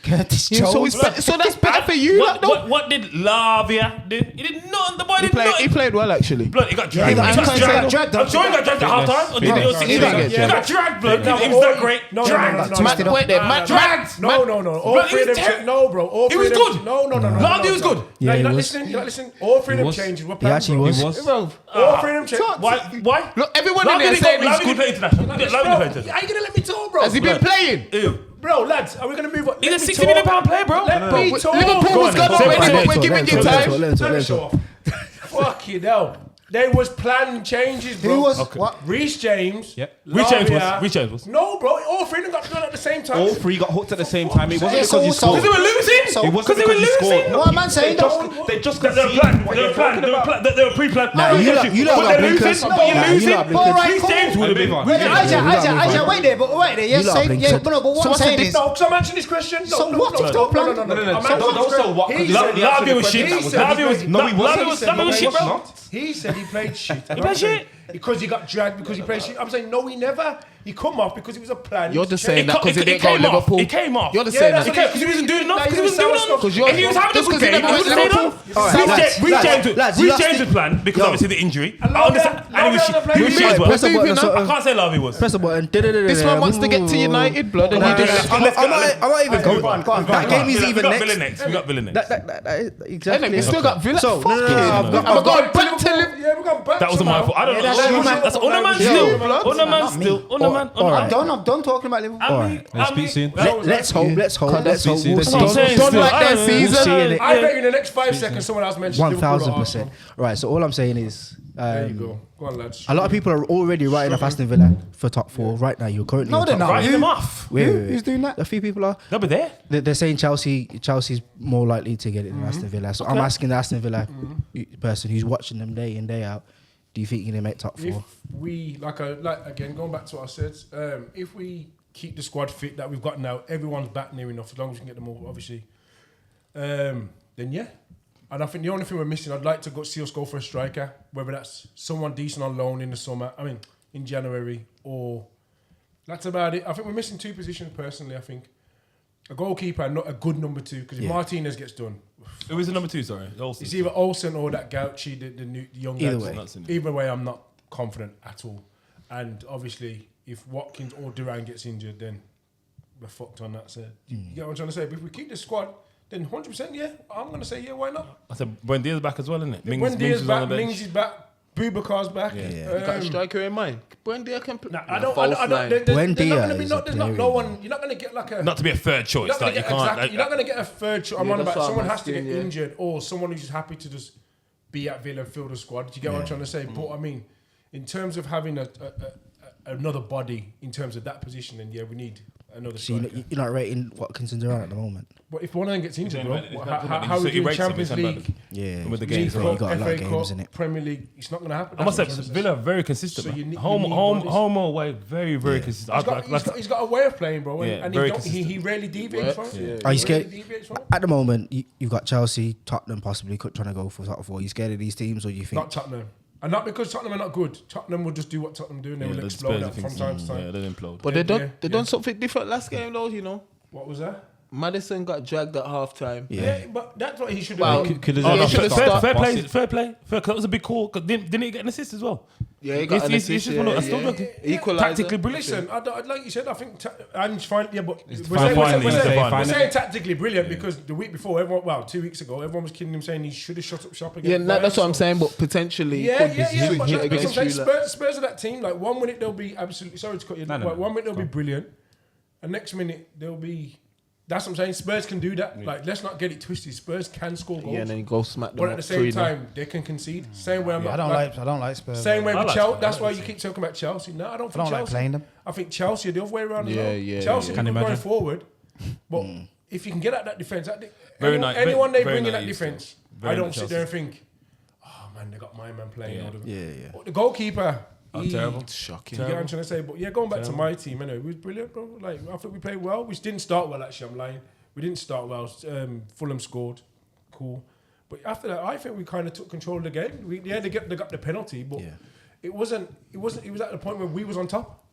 Curtis Yeah, Jones. so that's better for you, like, though. What did Lavia do? He did nothing. The boy He did nothing. played well, actually. Blood, he got dragged. he He got got dragged. I'm sure he got dragged at half time. Or did he? Or 60 he didn't minutes? get He got dragged, blood. No, He was that great. No, Dragged. Twisted up. Wait there, Matt Dragged. No. All But three of he was them. ter- No, bro. All He three was of them. good. No. Lavia was good. No, Yeah, you're not he listening. You're not listening. All three of them was. changes were He planned. actually bro. was. Bro, All three of them changes. Why? look, everyone in Lavia there didn't saying go- he's Lavia didn't good. play international. Lavia didn't play Bro, international. are you gonna let me talk, bro? Has he been playing? Ew. Bro, lads, are we gonna move on? He's Let a me 60 million talk. pound player, bro. Let me talk. Liverpool was gone already, but we're giving you time. Let me talk. Fucking hell. There was planned changes, bro. Who was Okay. what? Reece James. Yep. Reece James was- Lavia. Reece James was. No, bro. All three of them got done at the same time. All three got hooked at the same time. It wasn't So- because he so- scored. Because they were losing. So- It wasn't Because they were because he losing. scored. What am I saying? They just They were conceded planned. what They were you're planned. talking about. They were pre-planned. Nah, you lot But got they're blinkers. losing. Nah, But you're you losing. lot got All right, Reece cool. James would have been. Move on. Wait, You Aja, wait there, but wait there. Yes, lot say, blinkers. yeah, but no, but what I'm saying is, No, because I'm answering this question. So what if they're planned? No. Don't say what. He because said- he answered Lavia was the shit. question. Lavia was No, he wasn't. Lavia was shit, bro. He said he played shit. He played shit. Because he got dragged because he played shit. I'm saying no, he never. He come off because it was a plan. You're just saying It that co- because he it didn't go came off. Liverpool. It came off. You're just Yeah, saying that's that. what Because he wasn't doing enough. Like, Because he wasn't he doing was enough. Because you're- If he was having a just good 'cause he game, didn't he go would to have stayed Liverpool. on. All right, lads, Reece lads, James you was lost planned because it. obviously the injury. I Allow understand. that. And he was shit as well. Press a button, I can't say Lavey was. Press a button. This man wants to get to United, blood. And he just. I'm not even going. That game is even next. We got Villa next. Exactly. We still got Villa. So, no. I'm going back to Liverpool. Yeah, we're going back. That wasn't my fault. I don't know. That's Unaman still. Unaman. I'm done talking about Liverpool. Let's speak soon. Let's hope. We'll see. Don't like their season. I bet you in the next 5 seconds someone else mentioned 1000%. Right. So all I'm saying is. There you go. Go on, lads. A lot of people are already writing off Aston Villa for top 4 right now. You're currently No, in they're top not. four. Writing them off. Wait. Who's doing that? A few people are. They'll be there. They're saying Chelsea's more likely to get it than Aston Villa. So I'm asking the Aston Villa person who's watching them day in, day out, do you think you're going to make top 4? If we, like again, going back to what I said, if we keep the squad fit that we've got now, everyone's back near enough, as long as we can get them all, obviously, then yeah. And I think the only thing we're missing, I'd like to see us go for a striker, whether that's someone decent on loan in the summer, in January, or that's about it. I think we're missing 2 positions personally, I think. A goalkeeper and not a good number 2, because if Martinez gets done... Who was the number 2, sorry? Olsen. It's either Olsen or that Gauchi, the young Either lads. way. Either way, I'm not confident at all. And obviously, if Watkins or Duran gets injured, then we're fucked on that side. You get what I'm trying to say? But if we keep the squad, then 100%, yeah. I'm going to say, yeah, why not? I said Buendia's back as well, isn't it? When Dia's back, Mings is back, Bubakar's back. You got a striker in mind. Buendia can play. I don't. There's not no one. You're not going to get like a. Not to be a third choice. You're not Like you can't. You're not going to get a third choice. I'm on that's about what I'm someone has to asking, get injured or someone who's just happy to just be at Villa and fill the squad. Do you get what I'm trying to say? But I mean, in terms of having another body in terms of that position, then yeah, we need another striker. You're not rating Watkins and Duran at the moment. But if one of them gets injured, bro, He's how are we doing Champions League? Yeah. With the League games, you Cup, got a lot of FA games in Cup, it. Premier League, it's not going to happen. I must say, That's what I'm Villa very consistent. So man. you need home or away, very consistent. He's got a way of playing, bro, Yeah, and very he rarely deviates from it. Are you scared? He rarely deviates from it. At the moment, you've got Chelsea, Tottenham possibly trying to go for top 4. Are you scared of these teams, or do you think? Not Tottenham. And not because Tottenham are not good. Tottenham will just do what Tottenham do and they will explode that from time to time. Yeah, they'll implode. But they done something different last game, though, you know. What was that? Madison got dragged at half time. Yeah, but that's what he should Well, have done. Could Oh, no, have fair play. Fair play. That was a big call. Didn't he get an assist as well? Yeah, he got an He's assist. just one of I still don't Equalizer. tactically brilliant. Listen, I'd like you said, I think and fine. Yeah, but It's we're fine, saying tactically brilliant because the week before, 2 weeks ago, everyone was kidding him saying he should have shut up shop again. Yeah, that's what I'm saying. But potentially, Yeah. could But switch that's it what I'm against saying. you. Like, Spurs are that team. Like 1 minute they'll be absolutely sorry to cut you. No. One minute they'll be brilliant, and next minute they'll be. That's what I'm saying. Spurs can do that. Like, let's not get it twisted. Spurs can score goals. yeah, and then go smack them But at up the same 3-0. time, they can concede. Same way I'm I not. don't like Spurs. Same way I with like Chelsea. Spurs. That's why you keep talking about Chelsea. No, I don't I think don't Chelsea. like playing them. I think Chelsea are the other way around as well. Yeah. Chelsea Can can imagine. going forward. But if you can get at that defence, Very anyone they very bring in that naive defence, still. Very I don't Chelsea. sit there and think, oh man, they got my man playing. Yeah. But the goalkeeper, Terrible. Shocking. you get what I'm trying to say? But yeah, going back to my team, anyway, it was brilliant, bro. Like, I think we played well. We didn't start well, actually, I'm lying. We didn't start well. Fulham scored. Cool. But after that, I think we kind of took control of the game. They got the penalty, but it was at the point where we was on top.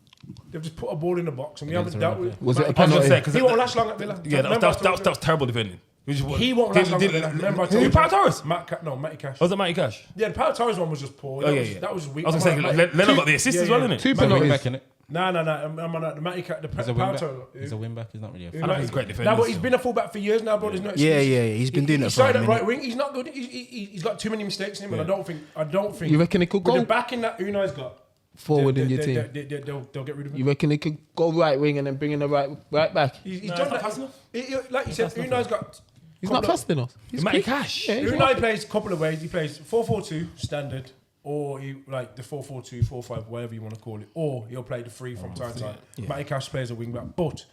They've just put a ball in the box and we haven't dealt with it. Was it a I was gonna penalty? say, 'cause He won't last long at Villa. Yeah, that was terrible defending. He won't last long at Villa. Remember I told you. Pau Torres? Matty Cash. Was it Matty Cash? Yeah, the Pau Torres one was just poor. Oh, That was weak. I was going to say, Leno got the assist as well, innit? Two Wing penalties. back, innit? No. I'm on the Matty Cash. The He's a Pau wing back. Torres. He's a wing back. He's not really a I know he's a great defender. No, but he's been a fullback for years now, bro. There's no excuse. Yeah. He's been doing He it for a started at minute. right wing. He's not good. He's got too many mistakes in him, and I don't think. You reckon he could with go the backing that Unai's got forward in your team? They'll get rid of him. You reckon he could go right wing and then bring in the right back? He's No, done it's not that. fast enough. Like you said, Unai's got. He's not fast enough. He's Matty quick. Cash. Yeah, he's Unai not- plays a couple of ways. He plays 4-4-2 standard, or he like the 4-4-2, 4-5, whatever you want to call it, or he'll play the 3 from time to time. Matty Cash plays a wing back, but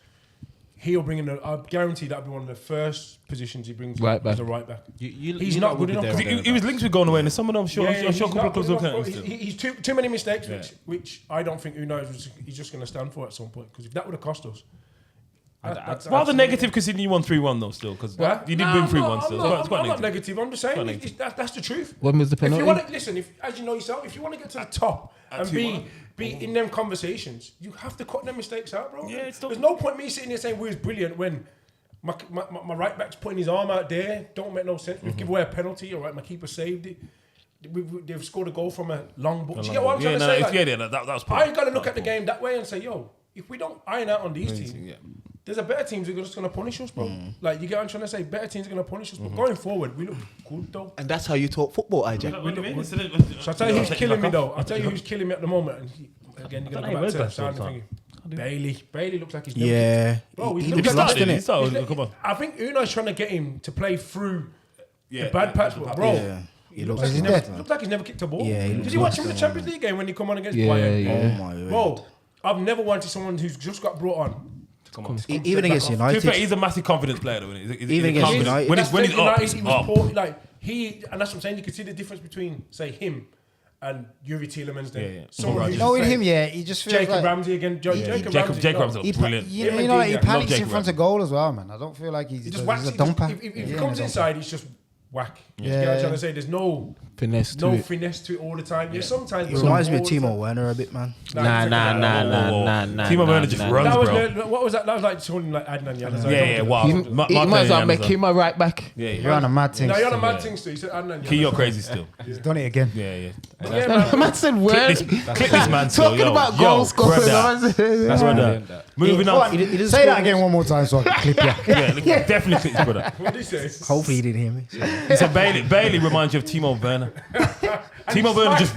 he'll bring in. I guarantee that'll be one of the first positions he brings Right in back. as a right back. He's He's not good enough. He was linked with going away, and some of them, I'm sure a couple of clubs look at him still. He's too many mistakes, which I don't think Unai he's just going to stand for at some point. Because if that would have cost us, that's Rather negative considering you won 3-1 though still, because What? you did win 3-1 still. It's quite I'm not negative. negative. I'm just saying that's the truth. When was the If you penalty? want to listen, as you know yourself, if you want to get to the top and be in them conversations, you have to cut them mistakes out, bro. Yeah, it's not- There's no point me sitting here saying we was brilliant when my right back's putting his arm out there. Don't make no sense. We've given away a penalty. All right, my keeper saved it. they've scored a goal from a long ball. Do you get what I'm trying to say? That was. I got to look at the game that way and say, yo, if we don't iron out on these teams, there's a better teams who are just going to punish us, bro. Like, you get what I'm trying to say? Better teams are going to punish us. But going forward, we look good, though. And that's how you talk football, IJ. So I'll tell you who's killing me, though. I'll tell you who's killing me at the moment. And again, you're going to go back to sounding thingy. Bailey looks like he's never bro, he looks lost in it. Come on. I think Unai's trying to get him to play through the bad patch, but bro, He looks like he's never kicked a ball. Yeah, Did you watch him in the Champions League game when he come on against Bayern? Oh my Bro, I've never wanted someone who's just got brought on. Come on. Even against United. He's a massive confidence player, though. Even against United. When he's up, he was poor, like and that's what I'm saying. You can see the difference between, say, him and Yuri Tielemans. Then someone who's with him, he just feels Jacob like Ramsey again. Jacob Ramsey, he brilliant. he panics in front of goal as well, man. I don't feel like he's just a whacks. dumper. If he comes inside, he's just whack. You get what I'm trying to say? There's no finesse to it. finesse to it all the time. Yeah, sometimes It reminds me of Timo Werner a bit, man. Nah. Timo Werner just runs, bro. What was that? That was like someone like Adnan Januzaj. Yeah, wow. He might as well make him a right back. You're on a mad thing. No, you're on a mad thing still. You said Adnan Januzaj. You're crazy still. He's done it again. Yeah. Man said Werner. Clip this man still. Talking about goal scoring. That's brother. Moving on. Say that again one more time so I can clip you. Yeah, definitely clip his brother. What did he say? Hopefully he didn't hear me. He said Bailey reminds you of Timo Werner. Timo Werner just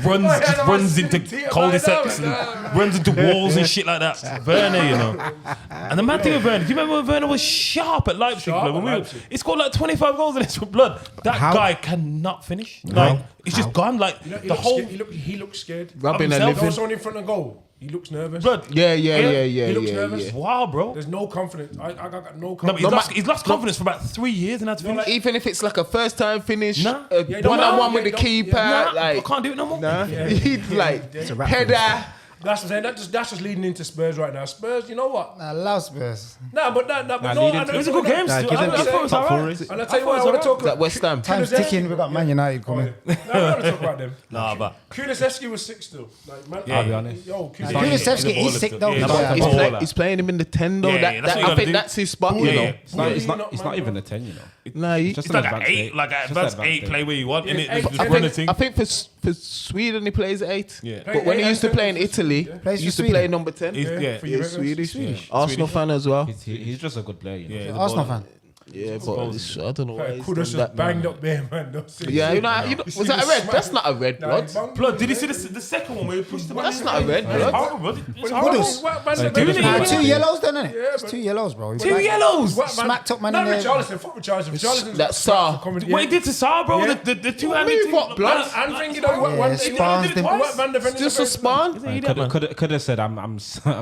runs into cul-de-sacs and runs into walls and shit like that. Werner, you know. And the mad thing with Werner, do you remember when Werner was sharp at Leipzig? He scored like 25 goals in his blood. That guy cannot finish. Like, he's just gone. Like, the whole... He looks scared. Rubbing a There living. was someone in front of goal. He looks nervous. Blood. Yeah. He looks nervous. Wow, bro. There's no confidence. I got no No, but confidence. he's lost confidence for about 3 years and had to finish. Even if it's like a first time finish, Nah. one-on-one with the keeper, I like can't do it no more. he'd like wrap header. That's what I'm saying. That's just leading into Spurs right now. Spurs, you know what? I love Spurs. But It was a good game still. give I them- thought it was alright. And I tell you what, I want to talk That about. West Ham. Time's ticking. We got Man United coming. No, I want to talk about them. Nah, but Kulusevski was sick still. Like, man, I'll be honest. Yo, Kulusevski, he's sick though. He's playing him in the 10 though. Yeah, that's what you I gotta think do. that's his spot, you Yeah, know. yeah. It's not even a 10, you know. Nah, Just it's an like an advanced 8, eight. like an Just advanced an 8, advanced play where you want. Yeah, innit? eight. Just I run the thing. I think for Sweden he plays 8. Yeah. But when he used to play in Italy, Plays he used for to play Sweden. number 10. Yeah. For you He's regulars? Swedish. Arsenal fan as well. He's just a good player, you know. Yeah, Arsenal fan. Yeah, but it's, I don't know why he's Kudos done just that, banged man. up there, man. Don't say Yeah, it. you know, was that a red? That's not a red, blood. Blood, did you see the second one where he pushed the man? That's not a red, It's blood. horrible, blood. It's Kudus. horrible. Two yellows, then, innit? Yeah, It's but- 2 yellows, bro. Two yellows. Smacked up man Not in there. Richarlison. Fuck Richarlison. Richarlison's That's Sarr. What he did to Saar, bro, Yeah. the two-handed thing. what, blood? And thing, you know, one spawns them. Just a spawn. Could have said I'm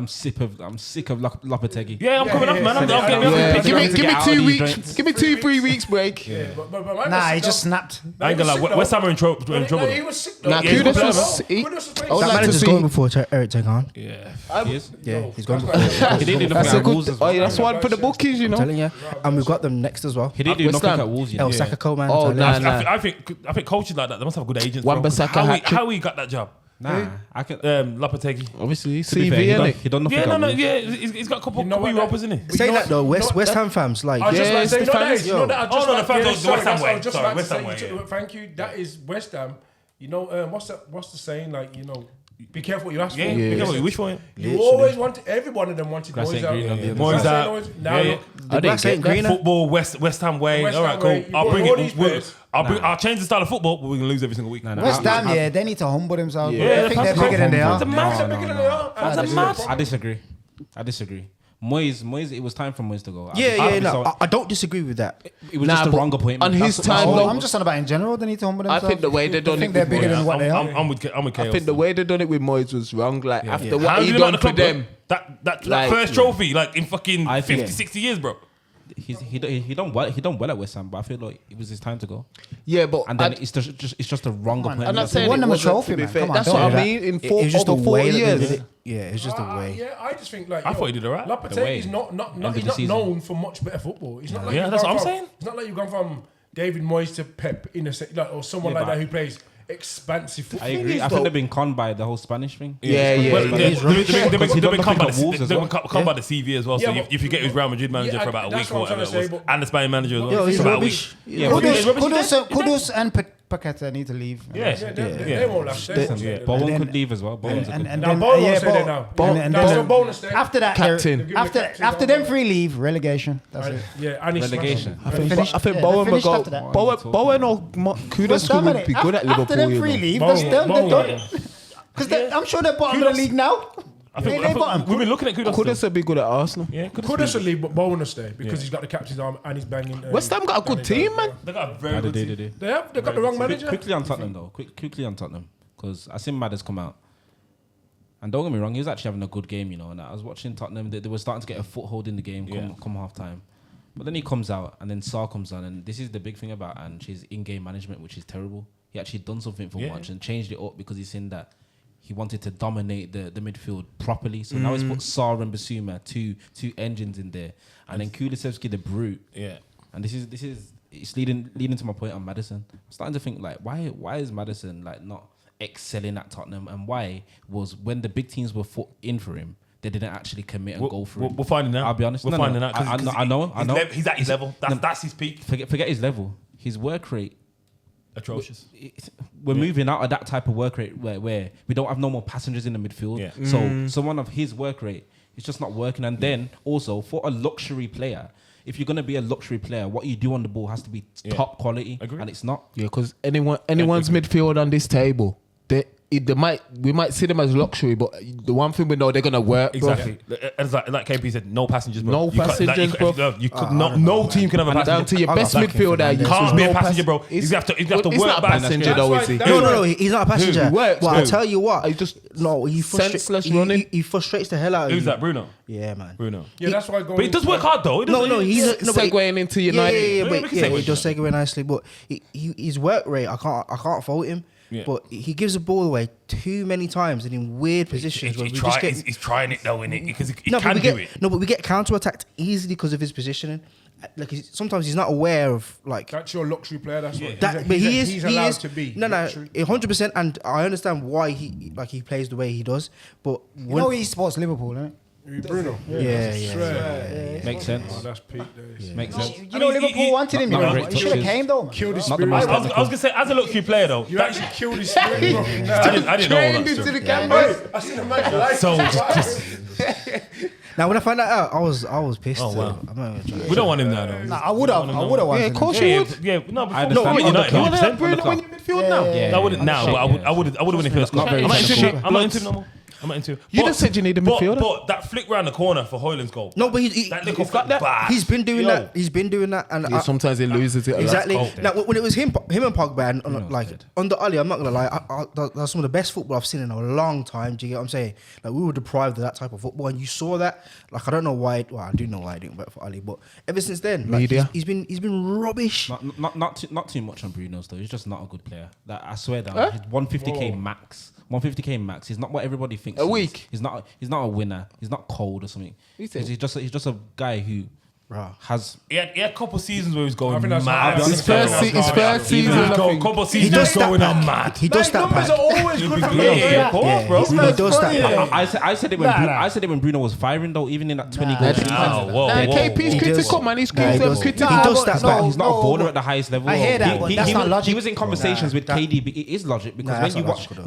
sick of Lopetegui. Yeah, I'm coming off, man. I'm getting me off Yeah, the pitch. give me Get out of 2 these weeks. drinks. Give me 2-3 weeks break. Nah, he just snapped. I ain't gonna lie, West Ham are in trouble. He was sick though. Nah, Yeah, he's Kudus good was. Kudus was playing I would That like to manager's see. going before Eric Tegan. Yeah. He is. Yeah, he's going before. He didn't do That's nothing a at good. Wolves as Oh, well. yeah, that's one for the bookies, you I'm know. telling you. And we've got them next as well. He didn't do West nothing Ham. at Wolves, you El know. Sacco, man. Oh, I'm telling nah, you. nah. I think coaches like that, they must have good agents. bro. Wan-Bissaka hat-trick. How he got that job? Nah, I can. Lopetegui. Obviously, To be CV, fair, innit? he done nothing Yeah, at no, Wolves. yeah. He's got a couple know what, Europas, isn't he? Saying that though, you know West Ham fans, like, I was just Yeah, like it's saying, the fans, you know that. I just Oh, no, like- the fans, yeah, the sorry, West Ham that's what I way. was just Sorry, about to West Ham say. way, yeah. Thank you. That is West Ham. You know, what's the saying? Like, you know, be careful what you ask for. Yeah, be careful what you wish for him. You always wanted. Every one of them wanted Grass Moyes ain't out. green on the other Moyes Grass ain't out. always- Now Yeah, look, the grass ain't greener. Football, West Ham way. West All right, Ham cool. way. You I'll bought bring all it. these players. I'll change the style of football, but we're gonna lose every single week. Nah, West Ham, yeah, they need to humble themselves. Yeah. Bro. I think they're bigger than they are. Fans are mad. They're bigger than they are. Fans And are mad. I disagree. Moyes, it was time for Moyes to go. I don't disagree with that. It was Nah, just the but wrong appointment. on his That's- time, Oh, though, I'm just on about in general. They need to humble I themselves. think the way they done think it they're with bigger Moyes. than what they are. I'm with I chaos. think the way they done it with Moyes was wrong. Like after what How he did you done like the for club, bro? them. That Like- first trophy, like in fucking I think- 50, 60 years, bro. he done well at West Ham, but I feel like it was his time to go. Yeah, but And then it's just the wrong appointment. I'm not saying won it them a wasn't, trophy, to be man. fair. Come on, That's don't what do I that. mean. In It was just the over 4 way that they years. did it. Yeah, it's just the way. Yeah, I just think like I thought he did alright. The way. Lopetegui is not End of he's the not season. known for much better football. It's not like Yeah, you've that's gone what I'm from- saying. It's not like you've gone from David Moyes to Pep in a or someone Yeah, like but- that who plays expansive football. I agree. I think they've been conned by the whole Spanish thing. Yeah, yeah. Well, yeah. they've been come by Wolves as well. the CV as well. So Yeah, but- if you get his Real Madrid manager Yeah, for about a that's week or what I'm whatever trying it to was, say, but- and the Spanish manager as well, Yo, he's for about a rubbish. week. Yeah, but Rubbish is dead. Kudus and Paqueta need to leave. Yeah. They won't last. They won't stay. Bowen then- could leave as well. Bowen's a good And Now, then Bowen will yeah, stay there Bowen- now. and Now, then- so Bowen will stay. after that, Captain. Give him the after captain. them three leave, relegation. That's it. Yeah, and he's relegation. I think Finished- I think yeah, Bowen will finished go. after that. Bowen or Kudus West Ham, would innit? be good at After Liverpool. them You three know. leave, Bowen- that's them. They're Bowen- done. Because I'm sure they're bottom of the league now. I think They bottom. we've been looking at Kudus. Kudus would be good at Arsenal. Yeah, Kudus will leave, but Bowen will stay because he's got the captain's arm and he's banging. West Ham got a good team, man. They got a very good team. They've got the wrong manager. Quickly on Tottenham though. Quickly on Tottenham because I seen Madders come out, and don't get me wrong, he was actually having a good game, you know. And I was watching Tottenham; they were starting to get a foothold in the game come half time. But then he comes out, and then Sarr comes on, and this is the big thing about Ange, his in-game management, which is terrible. He actually done something for once and changed it up because he's seen that he wanted to dominate the midfield properly. So now he's put Sarr and Basuma, two engines in there, and then Kulusevski the brute. Yeah. And this is it's leading to my point on Maddison. I'm starting to think like why is Maddison like not excelling at Tottenham, and why was when the big teams were in for him, they didn't actually commit and go for it. We're finding out. I'll be honest. We're finding out. I know. He's at his level. That's his peak. Forget his level. His work rate. Atrocious. We're moving out of that type of work rate where we don't have no more passengers in the midfield. Yeah. So someone of his work rate is just not working. And then also for a luxury player, if you're gonna be a luxury player, what you do on the ball has to be top quality, Agree. and it's not. Yeah, because anyone's midfield on this table, we might see them as luxury, but the one thing we know they're gonna work. Bro. Exactly. It's like KP said, no passengers, bro. No passengers, bro. You could not. No team can have a And passenger. down to your best midfielder, You can't be a passenger, bro. He's have to He's work not a back. passenger though, is he? No, he's not a passenger. Who works, Well, who? I'll tell you what. He just He senseless running. He frustrates the hell out of you. Who's that, Bruno? Yeah, man. Bruno. Yeah, that's why. But he does work hard though. He No, doesn't- he's a, no, but segueing into United. Yeah, we but can yeah, segue he does segue nicely. But his work rate, I can't fault him. Yeah. But he gives the ball away too many times and in weird positions. where we just get, He's trying it though, innit? Because he no, but can we do get, it. No, but we get counter-attacked easily because of his positioning. Like sometimes he's not aware of like That's your luxury player. That's what. that, but he's allowed to be. No, luxury. 100%. And I understand why he plays the way he does. But You know he supports Liverpool, innit? Bruno. yeah. Makes sense. Oh, that's peak days. Makes sense. You know Liverpool wanted him. not You know, great he should have touches. came though, man. Killed his Not the spirit. most I was gonna say, as a luxury player though, You that- actually killed his spirit, bro. I didn't know all Trained that into stuff. the camera. I seen a man like So Now when I found that out, I was pissed. Oh, wow. I'm not gonna try. we don't want him now though. Nah, I would have wanted Yeah, him. of course Yeah, you yeah, would. yeah, no, before understand. United, You You want 100%. Bruno in your midfield now? I wouldn't now, but I would when he first Not come. very I'm not into technical. him. I'm not into him no more. I'm not into him. You just said you need a midfielder. But that flick round the corner for Hoyland's goal. No, but That little he's got flick that. back. He's been doing Yo. that. He's been doing that, and Yeah, sometimes he loses it. exactly. cold, Now when it was him and Pogba, and Bruno's like dead. under Ali, I'm not gonna lie, that's some of the best football I've seen in a long time. Do you get what I'm saying? Like we were deprived of that type of football, and you saw that. Like I don't know why. Well, I do know why I didn't vote for Ali, but ever since then, like, Media. he's been rubbish. Not too much on Bruno's though. He's just not a good player. That I swear down. He's 150k max. 150k max. He's not what everybody thinks. A he is. week? He's not a winner. He's not cold or something. You think? He's just a guy who has. He had a couple seasons where he was I going think that's mad. his first season, I think. Couple He seasons does that going pack. on mad. He does that numbers pack. are always good for me. Yeah, of course, bro. He does that pack. I said it when I said it when Bruno was firing though. Even in that 20 goal season. Whoa, Nah, whoa, KP's He critical, does. man. He's Nah, he does. critical. He does that back. He's not a baller at the highest level. I hear that, but that's not was, logic. He was in conversations with KD. But it is logic because Nah, when that's you not watch logical,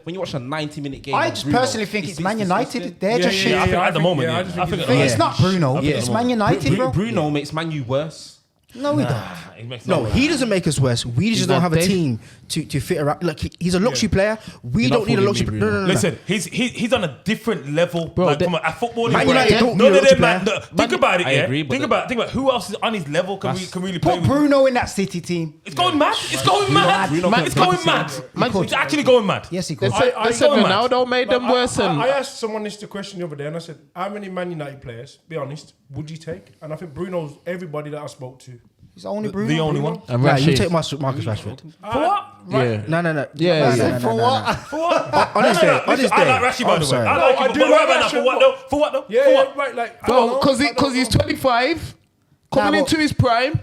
when you watch a 90-minute game, I of just Bruno, personally think it's Man disgusting. United. They're just shit. I think at the moment, I yeah. just I think think It's not Bruno. It's Man United, bro. Bruno makes Man U worse. No, we don't. he makes No, he doesn't make us worse. We just don't not have a Dave. team to fit around. Like he's a luxury player. We You're don't not need a fooling luxury. me, No, Bruno. no. Listen, he's on a different level, Bro, like they- from a football. Man where United don't none need of a them, luxury man. Think about it, I yeah. agree, but Think about who else is on his level can really play Put with. Bruno in that City team. It's going mad. It's going mad. Bruno Man, can't it's play going for mad. City. It's actually going mad. Yes, he They could. said going mad. Ronaldo made them worse. I asked someone this question the other day, and I said, "How many Man United players, be honest, would you take?" And I think Bruno's everybody that I spoke to. He's only Bruno. The only one. And Right, you Rashid. take Marcus Rashford. For what? Yeah. No. Yeah. For what? For what? On his day, on his I day. like Rashid by I'm the way. sorry. I like I him. do But like right now, Rashid, for what though? For what though? Yeah, For yeah, what? right. Like, I Bro, don't know. because he's 25, coming Nah, into his prime.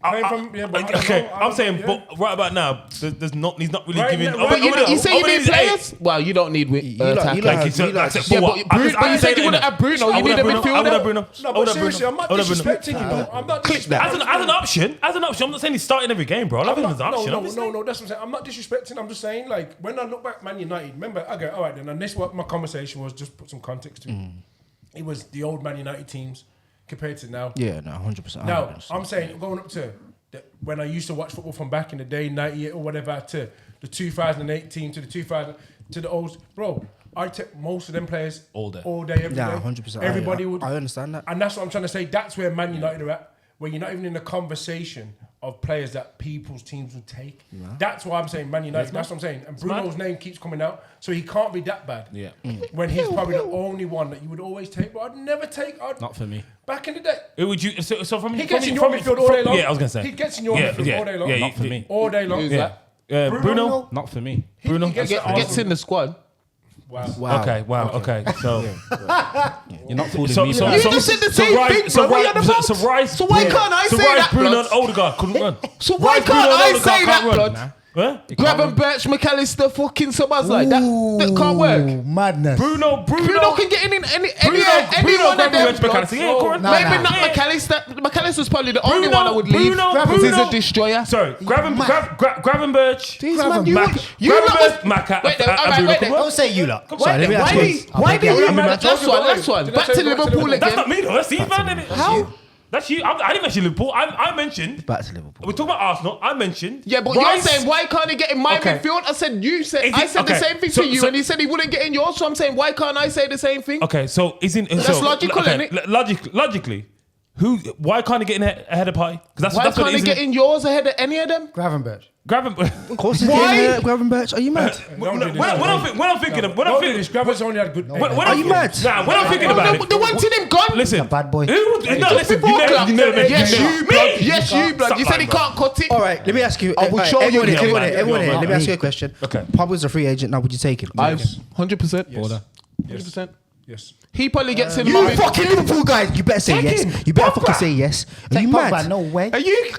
Playing from- yeah, but I don't okay, know, I'm saying, yeah. but right about now, he's not really Right giving. now- right now- You say you need Other than players? Well, you don't need like- Like he said, like, Yeah, but you said you wouldn't have Bruno. You need a I would midfielder. have Bruno. No, but seriously, I'm not disrespecting you. No, I'm not disrespecting. As an option, I'm not saying he's starting every game, bro. I love him as an option. No, that's what I'm saying. I'm not disrespecting. I'm just saying, like, when I look back at Man United, remember, okay, all right, then, and this what my conversation was, just put some context to it. It was the old Man United teams compared to now. Yeah, no, 100%. Now, I'm saying, going up to when I used to watch football from back in the day, 98 or whatever, to the 2008 team, to the 2000, to the old, bro, I take most of them players All day. every day. 100%. Everybody would. I understand that. And that's what I'm trying to say. That's where Man United are at, where you're not even in the conversation of players that people's teams would take. That's why I'm saying Man United. That's what I'm saying. And Bruno's name keeps coming out, so he can't be that bad. Yeah. When he's probably the only one that you would always take, but I'd never take. Not for me. Back in the day. Who would you? So from He gets in your midfield all day long. Yeah, I was gonna say. He gets in your midfield all day long. Yeah, Not for me. All day long. Yeah. Bruno. Not for me. Bruno. He gets Gets in the squad. Wow. Wow. Okay. Wow. Okay. So. You're not fooling So, me. so, man. You so, just said the so same Rice, thing, so bro. What are you Rice, on about? so Rice, So why can't I so say Rice, that, Bruno, blood? and Odegaard couldn't run. So why Rice, Bruno, can't I Odegaard say that, can't run. blood? Huh? Graben, Birch, McAllister, fucking someone's like that. That can't work. Madness. Bruno Can get in any Bruno, one of them. Gravenberch, McAllister. Yeah, correct. Nah, Maybe nah. not McAllister. McAllister's probably the only one I would leave. Bruno, Because he's Bruno. a destroyer. Sorry, Gravenberch. Jeez, man, Gravenberch, you lot was- Maka, Wait, and all right, Bruno wait, could run. Don't say you lot. Why let me ask did you he? this. Why did he? Last Last one. Did I Back say to back to Liverpool Liverpool? That's again. not me though. That's Steve, man. Innit? How? That's you. I didn't mention Liverpool. I mentioned. Back to Liverpool. We're talking about Arsenal. I mentioned. Yeah, but Rice. you're saying why can't he get in my Okay. midfield? I said you said Is I it- said the okay. same thing So- to you, so- and he said he wouldn't get in yours. So I'm saying why can't I say the same thing? Okay, so is in That's logical, innit? Logically, why can't he get in ahead of Pi? Because Why that's what can't it he is. get in yours ahead of any of them? Gravenberch. Of course he's Why? getting Gravenberch. Are you mad? Don't do this. When I'm thinking of, when I'm Don't do thinking, this. Gravenberch only had good. when Are I'm- you mad? Nah, when I'm thinking about it, They wanted him gone. listen, a bad boy. No, listen, Before Klopp. you never Yes, mentioned you me. blood. Yes, you blood. You Stop said he lying, bro. can't cut it. All right, let me ask you. I will show you everyone the here, everyone here, man. everyone here. You're Let me man. ask you a question. Okay. Pablo's a free agent now. Would you take him? 100%. Yes. 100%. Yes. He probably gets in. You my- fucking Liverpool guys. You better say Take yes. him. You better Pogba. fucking say yes. Are Take you Pogba, mad? no way. Are you?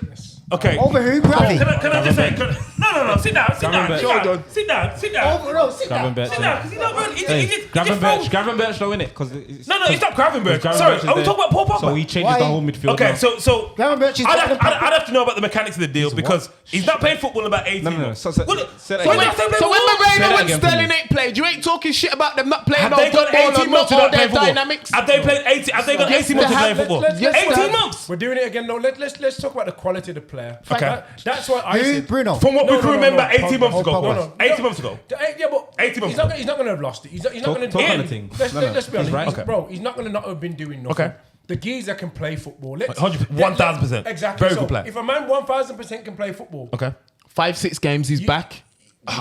Okay. Over who? Gravy. Can I just say? No. Sit down. Sit down. Gravenberch. Sit down. Sit down. Over, no, sit down. Gravenberch. Sit down. Because he's not running. Hey, Gravenberch though, innit? No, it's not Gravenberch. Sorry, are we talking about Paul Pogba? So he changes Why? the whole midfield. Okay, now. so Gravenberch is I'd have to know about the mechanics of the deal because he's not playing football in about 18 No. months. So- Well, say that so again. when I say play So when football, Say Moreno that and again for Sterling me. ain't played, you ain't talking shit about them not playing have no they got football 18 or months not without all their playing football? dynamics. Have they played 18? Have they got Yes, 18 they months to have. play football? Yes, they 18 have. months. We're doing it again. No, let's talk about the quality of the player. Okay. That's why I Who? said. Bruno. From what we can remember, 18 months ago. Pogba. boys. 18 months ago. Yeah, but 18 months he's not going to have lost it. He's not going to. Talk on the thing. Let's be honest, right. Okay. bro. He's not going to not have been doing nothing. Okay. The geezer can play football. Let's- 1,000%. Exactly. Very So good player. If a man 1,000% can play football, Okay. 5-6 games, he's back.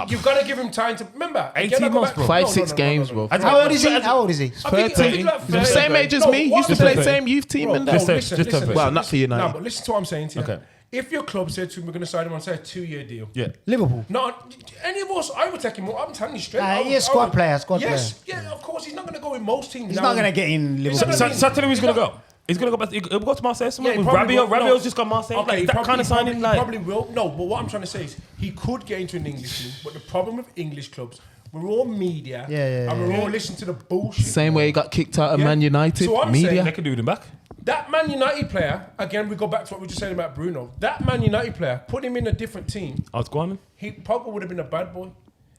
you've got to give him time to remember. 18 I go months, back- bro. 5-6 games, bro. How old is he? How old is he? I think 13. he's like He's the same age as No, me. what Used to I'm play saying- same youth team Bro, and no, that. Just listen, say- listen, Well, listen, not for listen. United. No, but listen to what I'm saying to you. Okay. If your club said to him, we're going to sign him on, say, a 2-year deal. Yeah. Liverpool. Not any of us, I would take him. I'm telling you straight. Nah, I would- he is squad I would- player, squad yes, yeah, of course. He's not going to go in most teams. He's now. not going to get in Liverpool. So tell him he's going to go. He's going to go back. He'll go to Marseille somewhere he with probably Rabiot. will. Rabiot's No. just got Marseille. Okay, Like, he that probably- kind of signing. he Like, probably will. No, but what I'm trying to say is he could get into an English team. But the problem with English clubs, we're all media. Yeah. And we're all listening to the bullshit. Same way he got kicked out of Yeah. Man United. So I'm Media. saying they could do with him back. That Man United player, again, we go back to what we just said about Bruno. That Man United player, put him in a different team, I was going. Pogba would have been a bad boy.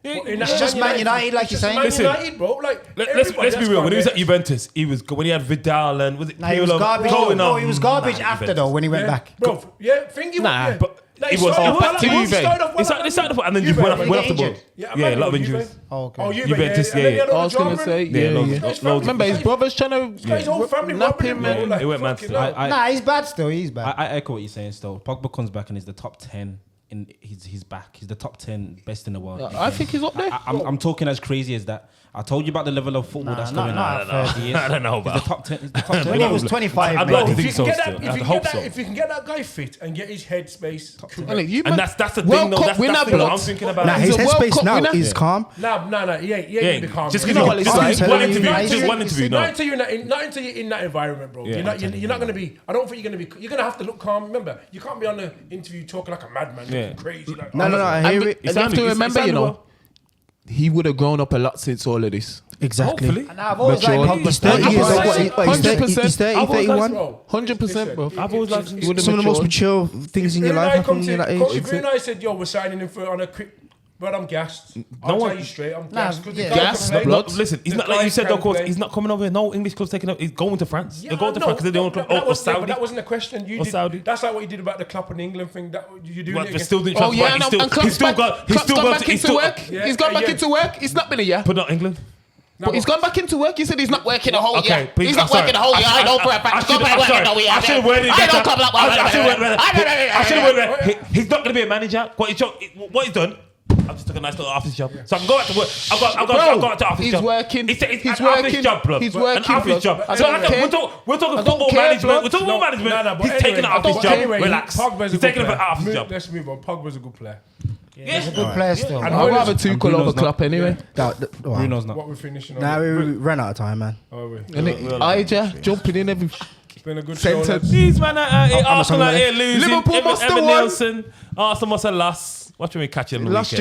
Yeah, But in it's that just Man United, like it's you're just saying. Man Listen, United, bro. Like, Let's everybody be that's real. When he was gone at Juventus, when he had Vidal and was it? Nah, he was Pirlo garbage. going No, on. he was garbage Nah, after Juventus. though when he went yeah, back. bro. Yeah, think he Nah, was. but Like, it was started back off to well, Juve. he started off well, He started off and then Juve, just went yeah. off the ball. Yeah, Yeah, a man, lot of Juve. injuries. Oh, okay. Oh, Juve, Juventus, and then he yeah. had all I the was gonna drama. say, Yeah, yeah, loads- yeah. loads- Remember his brother's trying Got his whole family nap robbing him, bro. man. Like, It went mad fucking still. hell. Nah, he's bad still. He's bad. I echo what you're saying still. Pogba comes back and is the top 10 in he's back. He's the top 10 best in the world. I think he's up there. I'm talking as crazy as that. I told you about the level of football that's not going at on. 30 years. I don't know He's the about. top 10. He's the top 10. When he was 25, I'd mate. like to If think you so can get still. that, I'd if you hope can get so. that, if you can get that guy fit and get his headspace correct. And that's the thing, World though. Cup That's winner, the thing that I'm blood. thinking about. Nah, He's his a World headspace Cup now winner. is calm. No, he ain't Yeah, gonna be calm. just You because know, you not just one you, interview, until just you- one interview. Not No, until you're in that environment, bro. You're not gonna be. I don't think you're gonna be. You're gonna have to look calm. Remember, you can't be on the interview talking like a madman, looking crazy. Like, No, I hear it. And you have to remember, you know, he would have grown up a lot since all of this. Exactly. hopefully. And I've always Mature. liked He's Pogba. 30 years old. 100%. He's 30, 31. Bro, 100%, bro. I've always liked him. Some of the most mature things in your life happen when you're that age. If Bruno said, "Yo, we're signing him for on a quick," but I'm gassed. I'll one- tell you straight, I'm gassed. 'Cause the yeah. guy Gas, can play. blood. Listen, he's The not like guy you said, can of course. play. He's not coming over here. No English club's taking up. He's going to France. Yeah, They're going to no, France because they're the only club. that Or wasn't- but Saudi. that wasn't the question. You Or did. Saudi. That's like what you did about the Klopp and England thing. That you do. But still didn't Oh transfer. yeah, He's still, and he's Klopp's still back, got. He's Klopp's still gone got. back He's into still. work. Yeah, He's gone back yeah. into work. It's not been a year. But not England. But he's gone back into work. He said he's not working a whole Okay, year. please, He's not I'm sorry. working a whole year. I know for a fact. He's not working a whole year. I should have worded it I better. don't come up with I should have worded it better. I should have worded it it. better. He's not going to be a manager. What he's done, I've just took a nice little office job. So I can go back to work. I've got to office He's job. working. It's He's an office working. job, bro. He's An working, office blood. job. I So don't care. we're talking I don't football care, management. blood. We're talking football management. but He's taking an office job. Anyway, Relax. Pogba's a He's good taking an player. office job. Let's move on. Pogba's a good player. Yeah. Good player still. And I'd rather Bruno's- Tuchel Bruno's over not. Klopp anyway. Bruno's not. What we're finishing on. Nah, we ran out of time, man. Oh, wait. Ija jumping in every. It's been a good show. Sentence. lads. These man are here. I'm Arsenal a out here losing. Liverpool must have Evan won. Nielsen. Arsenal must have lost. Watch when we catch him on the Last weekend.